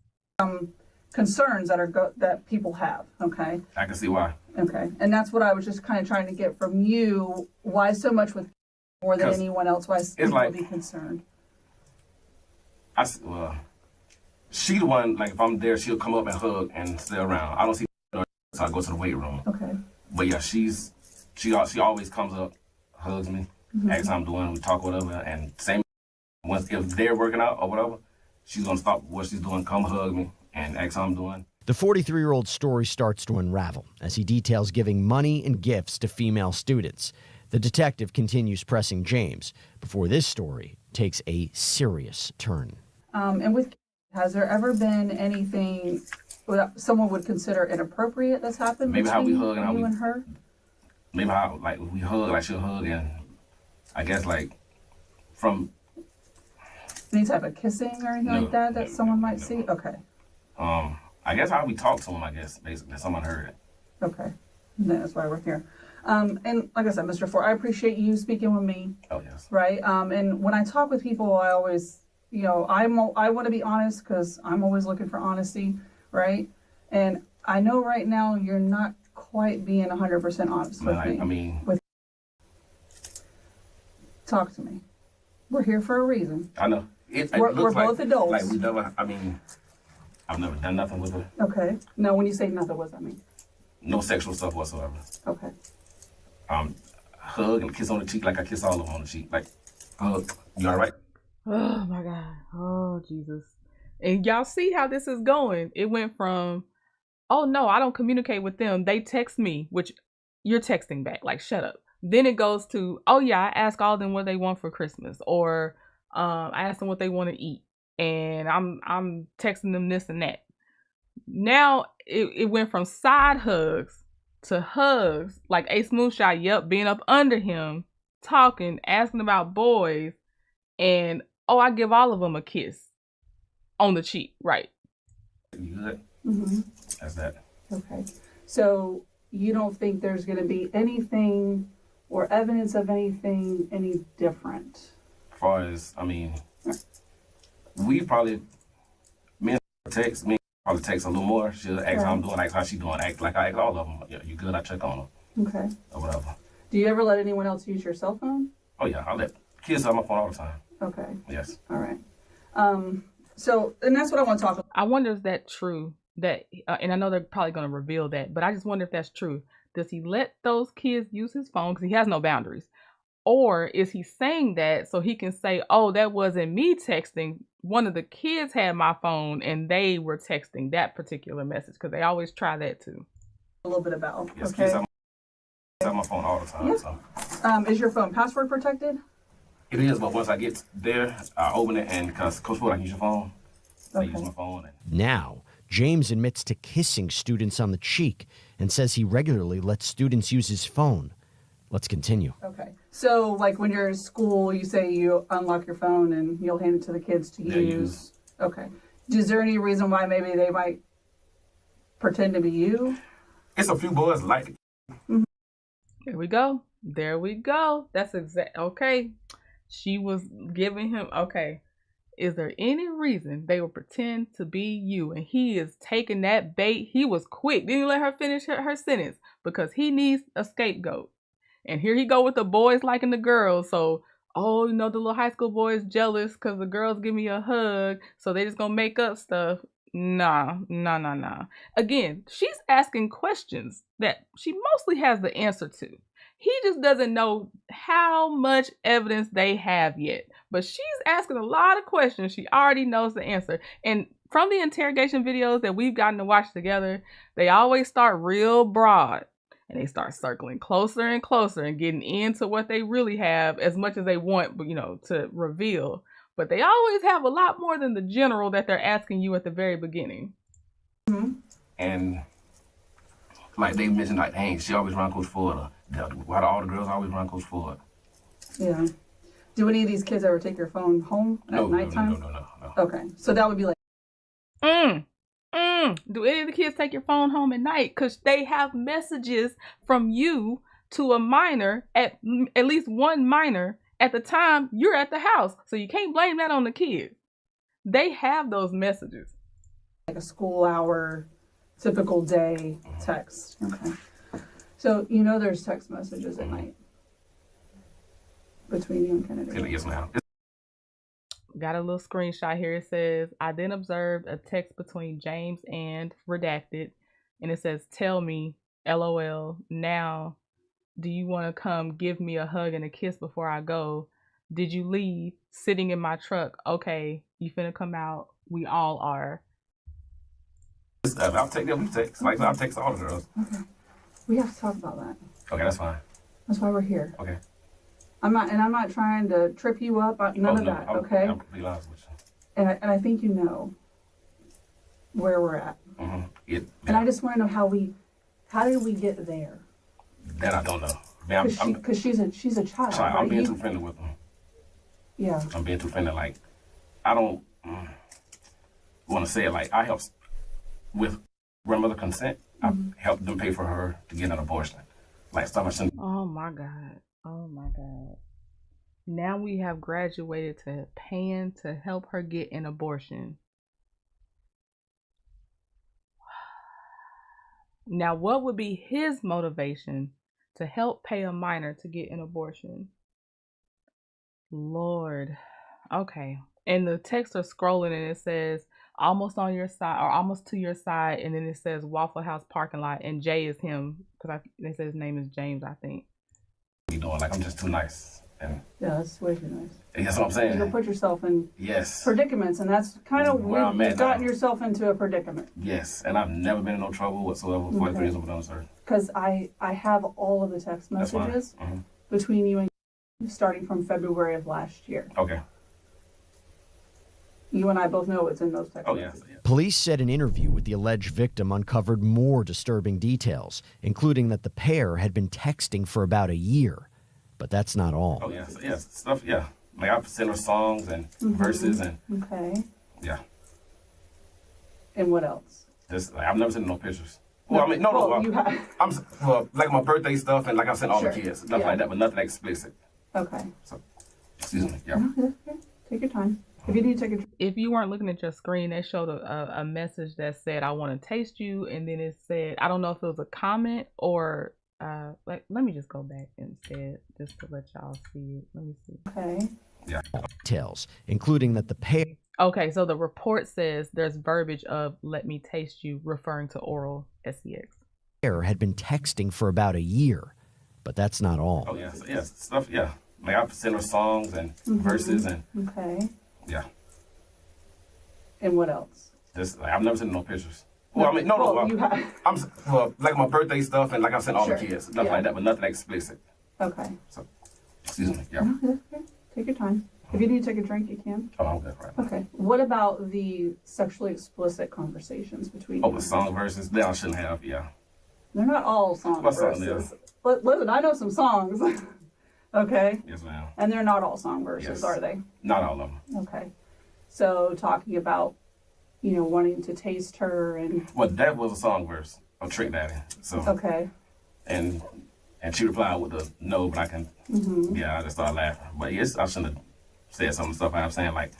Concerns that people have. Okay. I can see why. Okay, and that's what I was just kind of trying to get from you. Why so much with more than anyone else? Why people be concerned? She the one. Like if I'm there, she'll come up and hug and stay around. I don't see her, so I go to the weight room. Okay. But yeah, she always comes up, hugs me, asks how I'm doing, we talk whatever, and same if they're working out or whatever, she's gonna stop what she's doing, come hug me, and ask how I'm doing. The 43-year-old story starts to unravel as he details giving money and gifts to female students. The detective continues pressing James before this story takes a serious turn. Has there ever been anything that someone would consider inappropriate that's happened between how we hug and you and her? Maybe how we hug, she'll hug, and I guess from any type of kissing or anything like that someone might see? Okay. I guess how we talk to him, I guess, basically. Someone heard it. Okay. That's why we're here. And like I said, Mr. Ford, I appreciate you speaking with me. Oh, yes. Right? And when I talk with people, I always, I want to be honest because I'm always looking for honesty, right? And I know right now you're not quite being 100% honest with me. I mean... Talk to me. We're here for a reason. I know. It We're looks both adults. Like we never, I mean, I've never done nothing with her. Okay. No, when you say nothing, what does that mean? No sexual stuff whatsoever. Okay. Hug and kiss on the cheek like I kiss all of them on the cheek. Like, hug. You all right? Oh my God. Oh Jesus. And y'all see how this is going. It went from, oh no, I don't communicate with them. They text me, which you're texting back. Like, shut up. Then it goes to, oh yeah, I ask all of them what they want for Christmas, or I ask them what they want to eat, and I'm texting them this and that. Now it went from side hugs to hugs, like a smooth shot, yep, being up under him, talking, asking about boys, and oh, I give all of them a kiss on the cheek, right? You good? Mm-hmm. That's that. Okay. So you don't think there's going to be anything or evidence of anything any different? As far as, I mean, we probably, me probably text a little more. She'll ask how I'm doing, ask how she doing, act like I ask all of them. Yeah, you good? I check on them. Okay. Or whatever. Do you ever let anyone else use your cell phone? Oh yeah, I let kids have my phone all the time. Okay. Yes. All right. So, and that's what I want to talk about. I wonder if that's true. That, and I know they're probably going to reveal that, but I just wonder if that's true. Does he let those kids use his phone because he has no boundaries? Or is he saying that so he can say, oh, that wasn't me texting. One of the kids had my phone and they were texting that particular message, because they always try that too. A little bit about. Yes, Okay. kids have my phone all the time. Yep. So. Is your phone password protected? It is, but once I get there, I open it, and because Coach Ford, I can use your phone. I use my phone. Now, James admits to kissing students on the cheek and says he regularly lets students use his phone. Let's continue. Okay. So, like when you're in school, you say you unlock your phone and you'll hand it to the kids to use. Okay. Is there any reason why maybe they might pretend to be you? It's a few boys like it. Mm-hmm. There we go. There we go. That's exact. Okay. She was giving him, okay. Is there any reason they would pretend to be you? And he is taking that bait. He was quick. Didn't let her finish her sentence because he needs a scapegoat. And here he go with the boys liking the girls. So, oh, you know, the little high school boys jealous because the girls give me a hug. So they just gonna make up stuff. Nah. Again, she's asking questions that she mostly has the answer to. He just doesn't know how much evidence they have yet. But she's asking a lot of questions. She already knows the answer. And from the interrogation videos that we've gotten to watch together, they always start real broad. And they start circling closer and closer and getting into what they really have as much as they want, you know, to reveal. But they always have a lot more than the general that they're asking you at the very beginning. Mm-hmm. And like they mentioned, like, hey, she always run Coach Ford. Why do all the girls always run Coach Ford? Yeah. Do any of these kids ever take your phone home at nighttime? No. Okay. So that would be like. Do any of the kids take your phone home at night? Because they have messages from you to a minor, at least one minor, at the time you're at the house. So you can't blame that on the kids. They have those messages. Like a school hour, typical day text. Okay. So you know there's text messages at night between you and Kennedy? Yes, ma'am. Got a little screenshot here. It says, I then observed a text between James and redacted, and it says, tell me, LOL, now, do you want to come give me a hug and a kiss before I go? Did you leave? Sitting in my truck. Okay, you finna come out. We all are. I'll take that. We text. Like, I'll text all the girls. Okay. We have to talk about that. Okay, that's fine. That's why we're here. Okay. I'm not trying to trip you up. None of that. Okay. I'm completely honest with you. And I think you know where we're at. Mm-hmm. And I just want to know how did we get there? That I don't know. Because she's a child. Right? I'm being too friendly with them. Yeah. I'm being too friendly. Like, I don't want to say it. Like, I help with grandmother consent. I help them pay for her to get an abortion. Like, stuff I shouldn't. Oh my God. Oh my God. Now we have graduated to paying to help her get an abortion. Now, what would be his motivation to help pay a minor to get an abortion? Lord. Okay. And the texts are scrolling and it says almost on your side or almost to your side, and then it says Waffle House parking lot, and Jay is him because they say his name is James, I think. You doing like I'm just too nice, and Yeah, that's way too nice. that's what I'm saying. You can put yourself in Yes. predicaments, and that's kind of Where I'm at you've gotten now. yourself into a predicament. Yes, and I've never been in no trouble whatsoever with 43 years of sir. Because I have all of the text That's fine. messages between you and starting from February of last year. Okay. You and I both know what's in those text messages. Police said an interview with the alleged victim uncovered more disturbing details, including that the pair had been texting for about a year. But that's not all. Oh, yes, yes, stuff, yeah. Like, I've sent her songs and verses and, Okay. yeah. And what else? Just, like, I've never sent no pictures. Well, I mean, no, you have. well, like my birthday stuff and like I sent all Sure. the kids, stuff like that, but nothing explicit. Okay. So, excuse me, yeah. No, okay. Take your time. If you need to take a If you weren't looking at your screen, they showed a message that said, I want to taste you. And then it said, I don't know if it was a comment or, let me just go back instead, just to let y'all see it. Let me see. Okay. Yeah. Details, including that the pair. Okay, so the report says there's verbiage of let me taste you, referring to oral sex. Had been texting for about a year, but that's not all. Oh, yes, yes, stuff, yeah. Like, I've sent her songs and verses and, Okay. yeah. And what else? Just, like, I've never sent no pictures. Well, I mean, no, you have. well, like my birthday stuff and like I sent all Sure. the kids, stuff Yeah. like that, but nothing explicit. Okay. So, excuse me, yeah. No, that's okay. Take your time. If you need to take a drink, you can. Oh, I'm good, right. Okay. What about the sexually explicit conversations between Oh, you? the song verses, that I shouldn't have, yeah. They're not all song What song verses. Listen, I know some songs. Okay. Yes, ma'am. And they're not all song verses, Yes. are they? Not all of them. Okay. So talking about, wanting to taste her and. Well, that was a song verse of Trick Daddy. So. Okay. And she replied with a no, but I can. Yeah, I just started laughing. But yes, I shouldn't have said some of the stuff I'm saying. Like,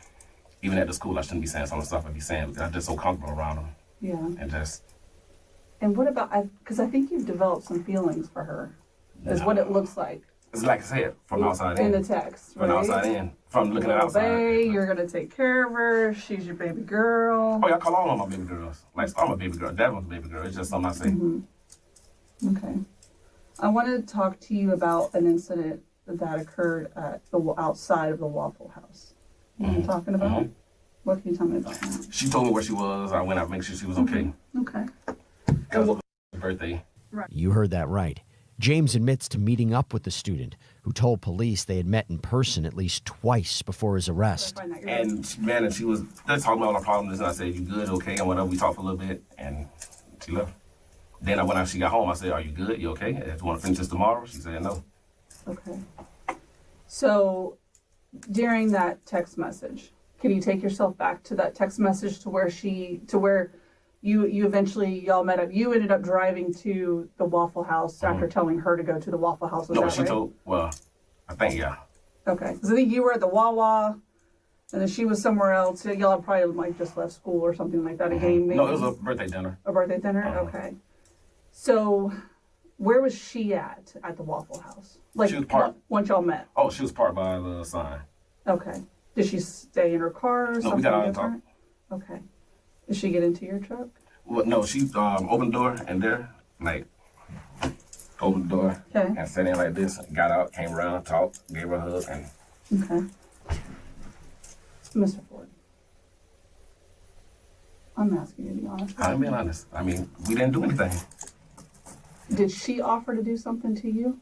even at the school, I shouldn't be saying some of the stuff I be saying because I'm just so comfortable around them. Yeah. And just. And what about, because I think you've developed some feelings for her, is what it looks like. It's like I said, from outside in. In the text, From right? outside in. From looking at outside. Obey, you're going to take care of her, she's your baby girl. Oh, yeah, I call all of my baby girls. Like, I'm a baby girl. Dad was a baby girl. It's just something I say. Okay. I want to talk to you about an incident that occurred at outside of the Waffle House. You know what I'm talking about? What can you tell me about that? She told me where she was. I went out to make sure she was okay. Okay. Because of her birthday. You heard that right. James admits to meeting up with the student, who told police they had met in person at least twice before his arrest. And she was just talking about all the problems, and I said, "You good, okay?" And whatever. We talked for a little bit, and she left. Then when she got home, I said, "Are you good? You okay? If you want to finish this tomorrow?" She said, "No." Okay. So during that text message, can you take yourself back to that text message to where you eventually y'all met up? You ended up driving to the Waffle House after telling her to go to the Waffle House. Was No, that she right? told. Well, I think yeah. Okay, because I think you were at the Wawa, and then she was somewhere else. Y'all had probably like just left school or something like that. A game, maybe. No, it was a birthday dinner. A birthday dinner. Okay. So, where was she at the Waffle House? Like She was parked. once y'all met. Oh, she was parked by the sign. Okay. Did she stay in her car or something? No, we got out and different? Okay. Did she get into your truck? Well, no, she opened the door and there, like, opened the door and sat in like this, got out, came around, talked, gave her a hug, and Okay. Mr. Ford, I'm asking you to be honest. I'm being honest. I mean, we didn't do anything. Did she offer to do something to you?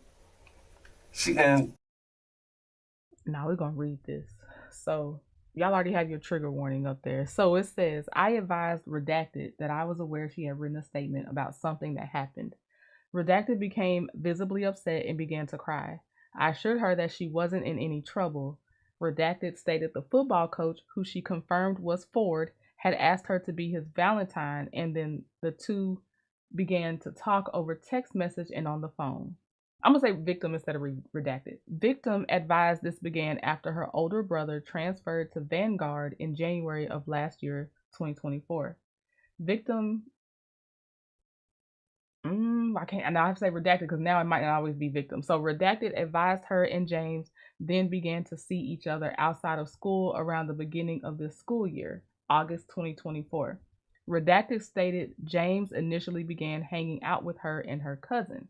Now we're gonna read this. So y'all already have your trigger warning up there. So it says, I advised Redacted that I was aware she had written a statement about something that happened. Redacted became visibly upset and began to cry. I assured her that she wasn't in any trouble. Redacted stated the football coach, who she confirmed was Ford, had asked her to be his Valentine, and then the two began to talk over text message and on the phone. I'm going to say victim instead of redacted. Victim advised this began after her older brother transferred to Vanguard in January of last year, 2024. Victim, I have to say redacted because now it might not always be victim. So redacted advised her and James then began to see each other outside of school around the beginning of this school year, August 2024. Redacted stated James initially began hanging out with her and her cousin,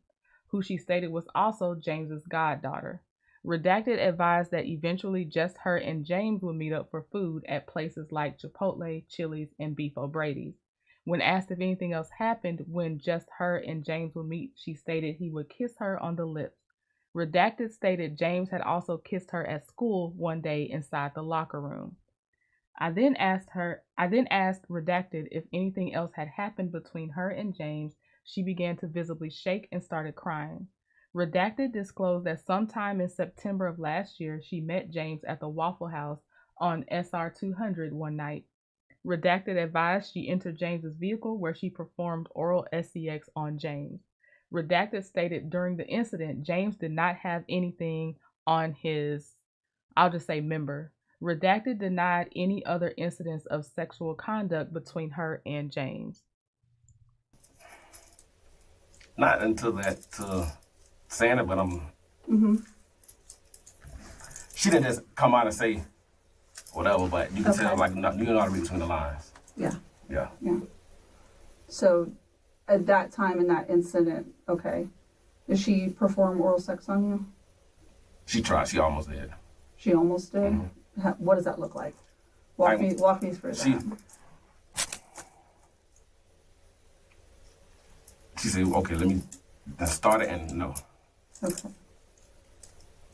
who she stated was also James's goddaughter. Redacted advised that eventually just her and James would meet up for food at places like Chipotle, Chili's, and Beef O'Brady's. When asked if anything else happened when just her and James would meet, she stated he would kiss her on the lips. Redacted stated James had also kissed her at school one day inside the locker room. I then asked Redacted if anything else had happened between her and James. She began to visibly shake and started crying. Redacted disclosed that sometime in September of last year, she met James at the Waffle House on SR 200 one night. Redacted advised she entered James's vehicle where she performed oral SCX on James. Redacted stated during the incident, James did not have anything on his, I'll just say, member. Redacted denied any other incidents of sexual conduct between her and James. Not until that, saying it, but she didn't just come out and say whatever, but you can tell, like, you know how to read between the lines. Yeah. Yeah. Yeah. So at that time in that incident, did she perform oral sex on you? She tried. She almost did. She almost did? What does that look like? Walk me through that. She said, okay, let me start it, and no. Okay.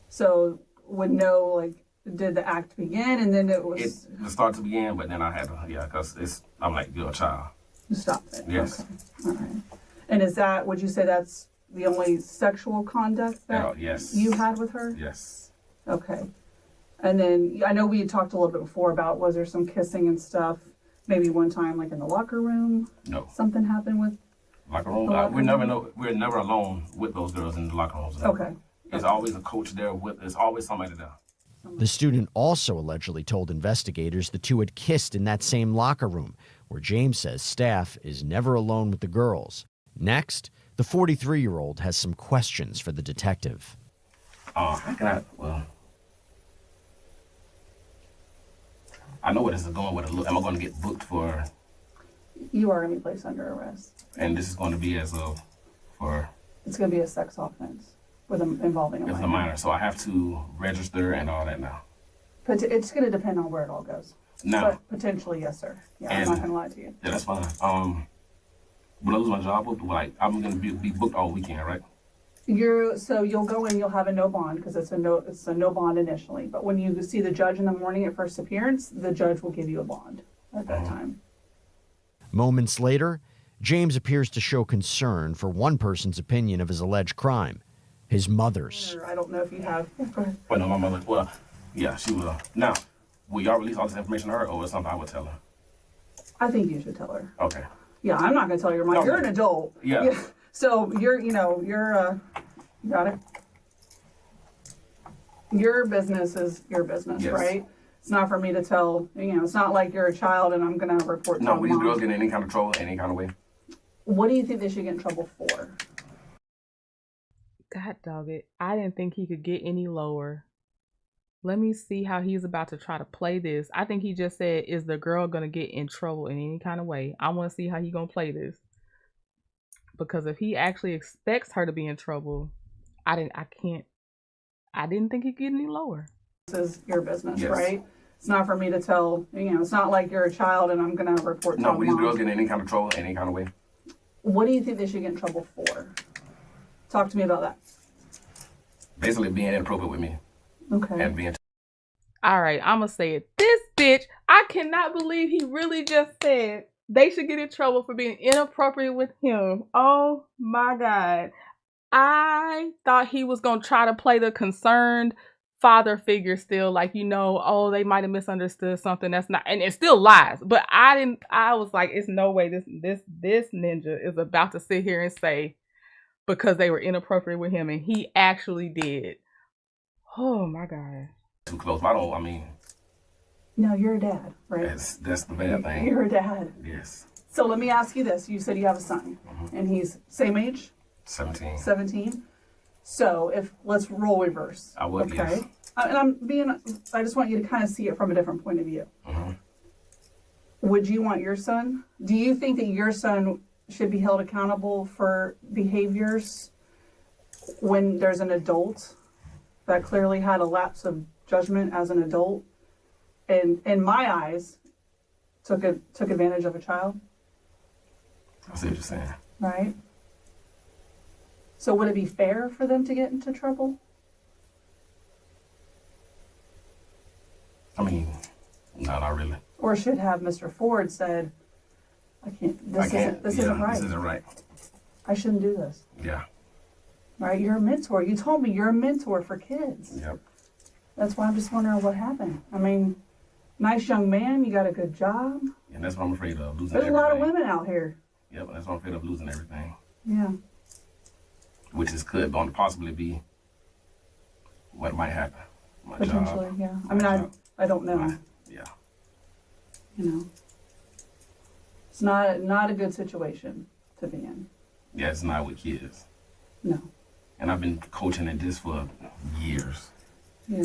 So would no, like, did the act begin and then it was... It started to begin, but then I had to, because I'm like, you're a child. You stopped it? Yes. Okay. All right. And is that, would you say that's the only sexual conduct that you had with her? Yes. Okay. And then, I know we had talked a little bit before about, was there some kissing and stuff, maybe one time, like in the locker room? No. Something happened with? Locker room? We're never alone with those girls in the locker rooms. Okay. There's always a coach there there's always somebody there. The student also allegedly told investigators the two had kissed in that same locker room, where James says staff is never alone with the girls. Next, the 43-year-old has some questions for the detective. I know where this is going with am I going to get booked for? You are going to be placed under arrest. And this is going to be it's going to be a sex offense involving a minor. It's a minor, so I have to register and all that now. But it's going to depend on where it all goes. No. But potentially, yes, sir. Yeah, I'm not going to lie to you. Yeah, that's fine. When I lose my job, I'm going to be booked all weekend, right? So you'll go in, you'll have a no bond because it's a no bond initially. But when you see the judge in the morning at first appearance, the judge will give you a bond at that time. Moments later, James appears to show concern for one person's opinion of his alleged crime, his mother's. I don't know if you have. Go ahead. Well, no, my mother, yeah, she will. Now, will y'all release all this information to her, or is something I would tell her? I think you should tell her. Okay. Yeah, I'm not going to tell your mom. No, you're an adult. Yeah. So you got it. Your business is your business, right? It's not for me to tell, it's not like you're a child and I'm going to report to No, mom. these girls get in any kind of trouble, any kind of way. What do you think they should get in trouble for? God dog it. I didn't think he could get any lower. Let me see how he's about to try to play this. I think he just said, is the girl going to get in trouble in any kind of way? I want to see how he's going to play this. Because if he actually expects her to be in trouble, I didn't think he could get any lower. This is your business, right? It's not for me to tell, it's not like you're a child and I'm going to report to mom. No, these girls get in any kind of trouble, any kind of way. What do you think they should get in trouble for? Talk to me about that. Basically being inappropriate with me. Okay. And being... All right, I'm going to say it. This bitch, I cannot believe he really just said they should get in trouble for being inappropriate with him. Oh my God. I thought he was going to try to play the concerned father figure still, like, they might have misunderstood something that's not, and it still lies. But I was like, it's no way this ninja is about to sit here and say because they were inappropriate with him, and he actually did. Oh my God. Too close. No, you're a dad, right? That's the bad thing. You're a dad. Yes. So let me ask you this. You said you have a son, and he's same age? 17. 17. So let's role reverse. I would, okay? yes. I just want you to kind of see it from a different point of view. Mm-hmm. Would you want your son? Do you think that your son should be held accountable for behaviors when there's an adult that clearly had a lapse of judgment as an adult, and in my eyes, took advantage of a child? I see what you're saying. Right? So would it be fair for them to get into trouble? I mean, no, not really. Or should have Mr. Ford said, this isn't right. This isn't right. I shouldn't do this. Yeah. Right? You're a mentor. You told me you're a mentor for kids. Yep. That's why I'm just wondering what happened. I mean, nice young man, you got a good job. And that's what I'm afraid of, losing There's everything. a lot of women out here. Yep, that's what I'm afraid of, losing everything. Yeah. Which could possibly be what might happen. My Potentially, job. yeah. I mean, I don't know. Yeah. You know. It's not a good situation to be in. Yeah, it's not with kids. No. And I've been coaching in this for years. Yeah.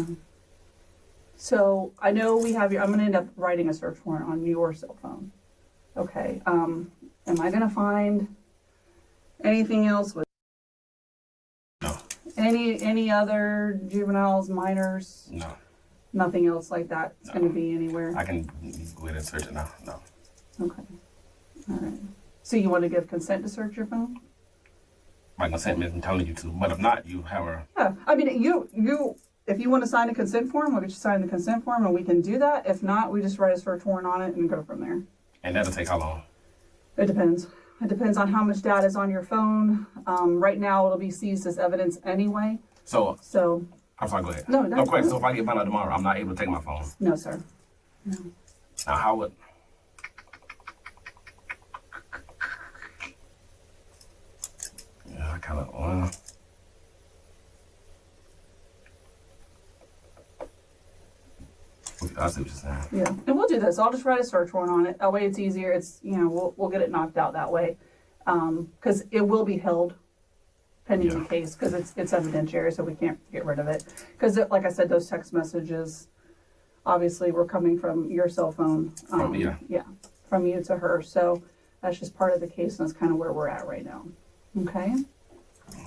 So I know we have I'm going to end up writing a search warrant on your cell phone. Okay. Am I going to find anything else with? No. Any other juveniles, minors? No. Nothing else like that is going to be anywhere? I can go ahead and search it now. No. Okay. All right. So you want to give consent to search your phone? My consent means I'm telling you to, but if not, you have a... Yeah. I mean, if you want to sign a consent form, we'll get you signed the consent form and we can do that. If not, we just write a search warrant on it and go from there. And that'll take how long? It depends. It depends on how much data is on your phone. Right now, it'll be seized as evidence anyway. So I'm sorry, go ahead. No question. So if I get found out tomorrow, I'm not able to take my phone? No, sir. No. Now, how would... Yeah, I kind of... I see what you're saying. Yeah, and we'll do this. I'll just write a search warrant on it. That way it's easier. It's, we'll get it knocked out that way. Because it will be held pending the case because it's evidentiary, so we can't get rid of it. Because like I said, those text messages obviously were coming from your cell phone. Yeah, from you to her. So that's just part of the case, and that's kind of where we're at right now. Okay?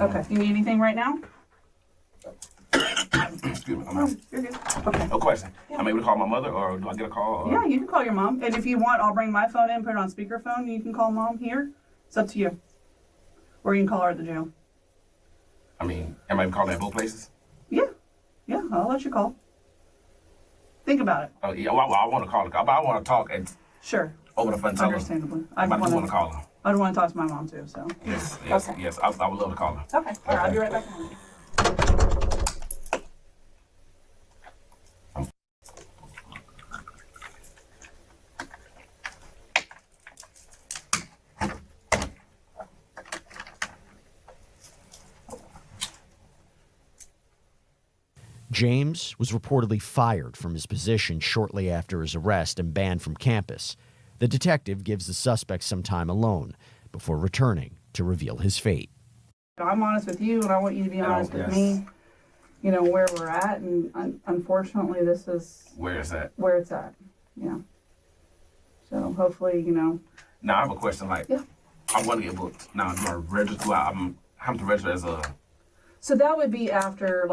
Okay. You need anything right now? Excuse me, I'm out. You're good. Okay. No question. I'm able to call my mother, or do I get a call? Or? Yeah, you can call your mom. And if you want, I'll bring my phone in, put it on speakerphone, and you can call mom here. It's up to you. Or you can call her at the jail. I mean, am I able to call her at both places? Yeah, I'll let you call. Think about it. Oh, yeah, well, I want to call her, but I want to talk Sure. over the phone. Understandably. I just want to call her. I'd want to talk to my mom too, so. Yes. Okay. Yes. I would love to call her. Okay. All right, I'll be right back. James was reportedly fired from his position shortly after his arrest and banned from campus. The detective gives the suspect some time alone before returning to reveal his fate. I'm honest with you, and I want you to be honest with me. Where we're at, and unfortunately, this is where it's at. Where it's at, yeah. So hopefully, Now I have a question. I want to get booked. Now, do I register? I have to register as a. So that would be after,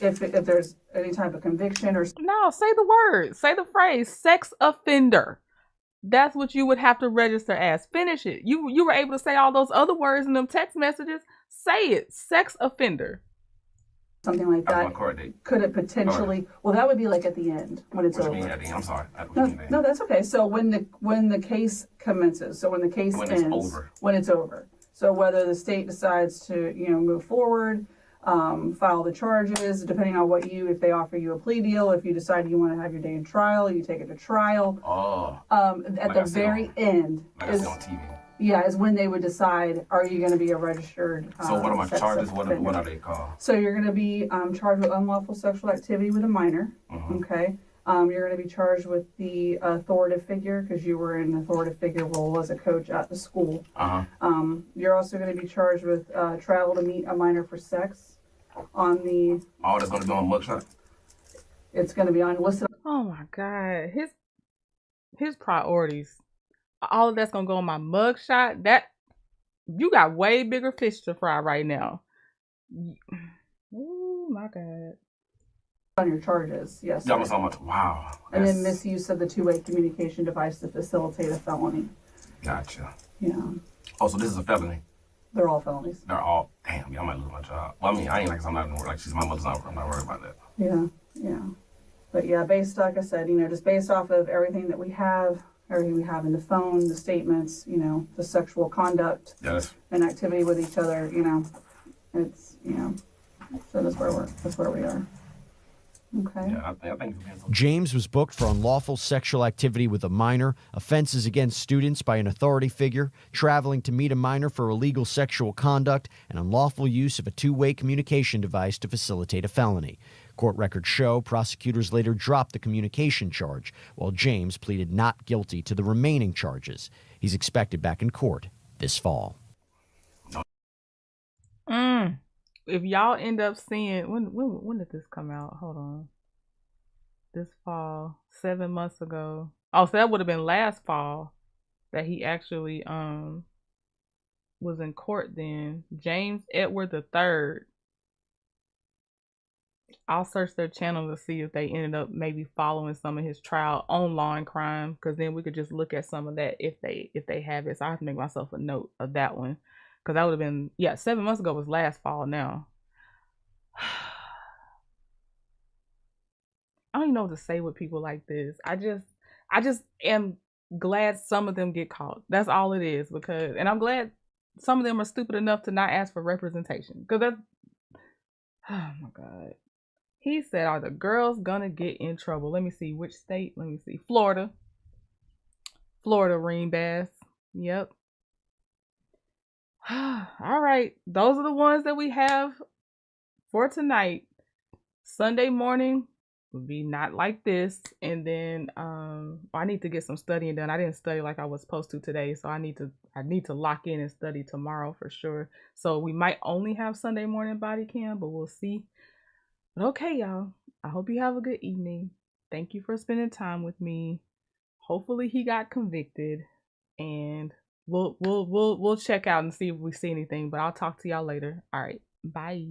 if there's any type of conviction or. No, say the word. Say the phrase, sex offender. That's what you would have to register as. Finish it. You were able to say all those other words in them text messages. Say it. Sex offender. Something like that. That's my court date. Could it potentially? Well, that would be at the end when it's over. What do you mean at the end? I'm sorry. No, that's okay. So when the case commences, so when the case ends, when it's over. So whether the state decides to move forward, file the charges, depending on if they offer you a plea deal, if you decide you want to have your day in trial, you take it to trial. Oh. At the very end is on TV. Yeah, is when they would decide, are you going to be a registered So what are my sex charges? offender? What are they called? So you're going to be charged with unlawful sexual activity with a minor. Okay. You're going to be charged with the authoritative figure because you were in an authoritative figure role as a coach at the school. You're also going to be charged with travel to meet a minor for sex. on the. All that's gonna be on mugshot. It's going to be on listed. Oh my God, his priorities. All of that's gonna go on my mugshot. That you got way bigger fish to fry right now. Oh my God. On your charges, yes. Y'all so much. Wow. And then misuse of the two-way communication device to facilitate a felony. Gotcha. Yeah. Oh, so this is a felony. They're all felonies. They're all. Damn, y'all might lose my job. Well, I mean, I ain't like I'm not like she's my mother's not. I'm not worried about that. Yeah, yeah. But yeah, based, like I said, just based off of everything that we have, everything we have in the phone, the statements, the sexual conduct and activity with each other, it's, so that's where we are. Okay. Yeah, I think James was booked for unlawful sexual activity with a minor, offenses against students by an authority figure, traveling to meet a minor for illegal sexual conduct, and unlawful use of a two-way communication device to facilitate a felony. Court records show prosecutors later dropped the communication charge, while James pleaded not guilty to the remaining charges. He's expected back in court this fall. If y'all end up seeing when did this come out? Hold on. This fall, 7 months ago. Oh, so that would have been last fall that he actually was in court then. James Edward III. I'll search their channel to see if they ended up maybe following some of his trial on law and crime, because then we could just look at some of that if they have it. So I have to make myself a note of that one. Because that would have been, 7 months ago was last fall now. I don't even know what to say with people like this. I just am glad some of them get caught. That's all it is. And I'm glad some of them are stupid enough to not ask for representation. Because that's, oh my God. He said, are the girls gonna get in trouble? Let me see, which state? Let me see. Florida, Ream Bass. Yep. All right, those are the ones that we have for tonight. Sunday morning will be not like this, and then I need to get some studying done. I didn't study like I was supposed to today, so I need to lock in and study tomorrow for sure. So we might only have Sunday morning body cam, but we'll see. But okay, y'all, I hope you have a good evening. Thank you for spending time with me. Hopefully he got convicted, and we'll check out and see if we see anything, but I'll talk to y'all later. All right, bye.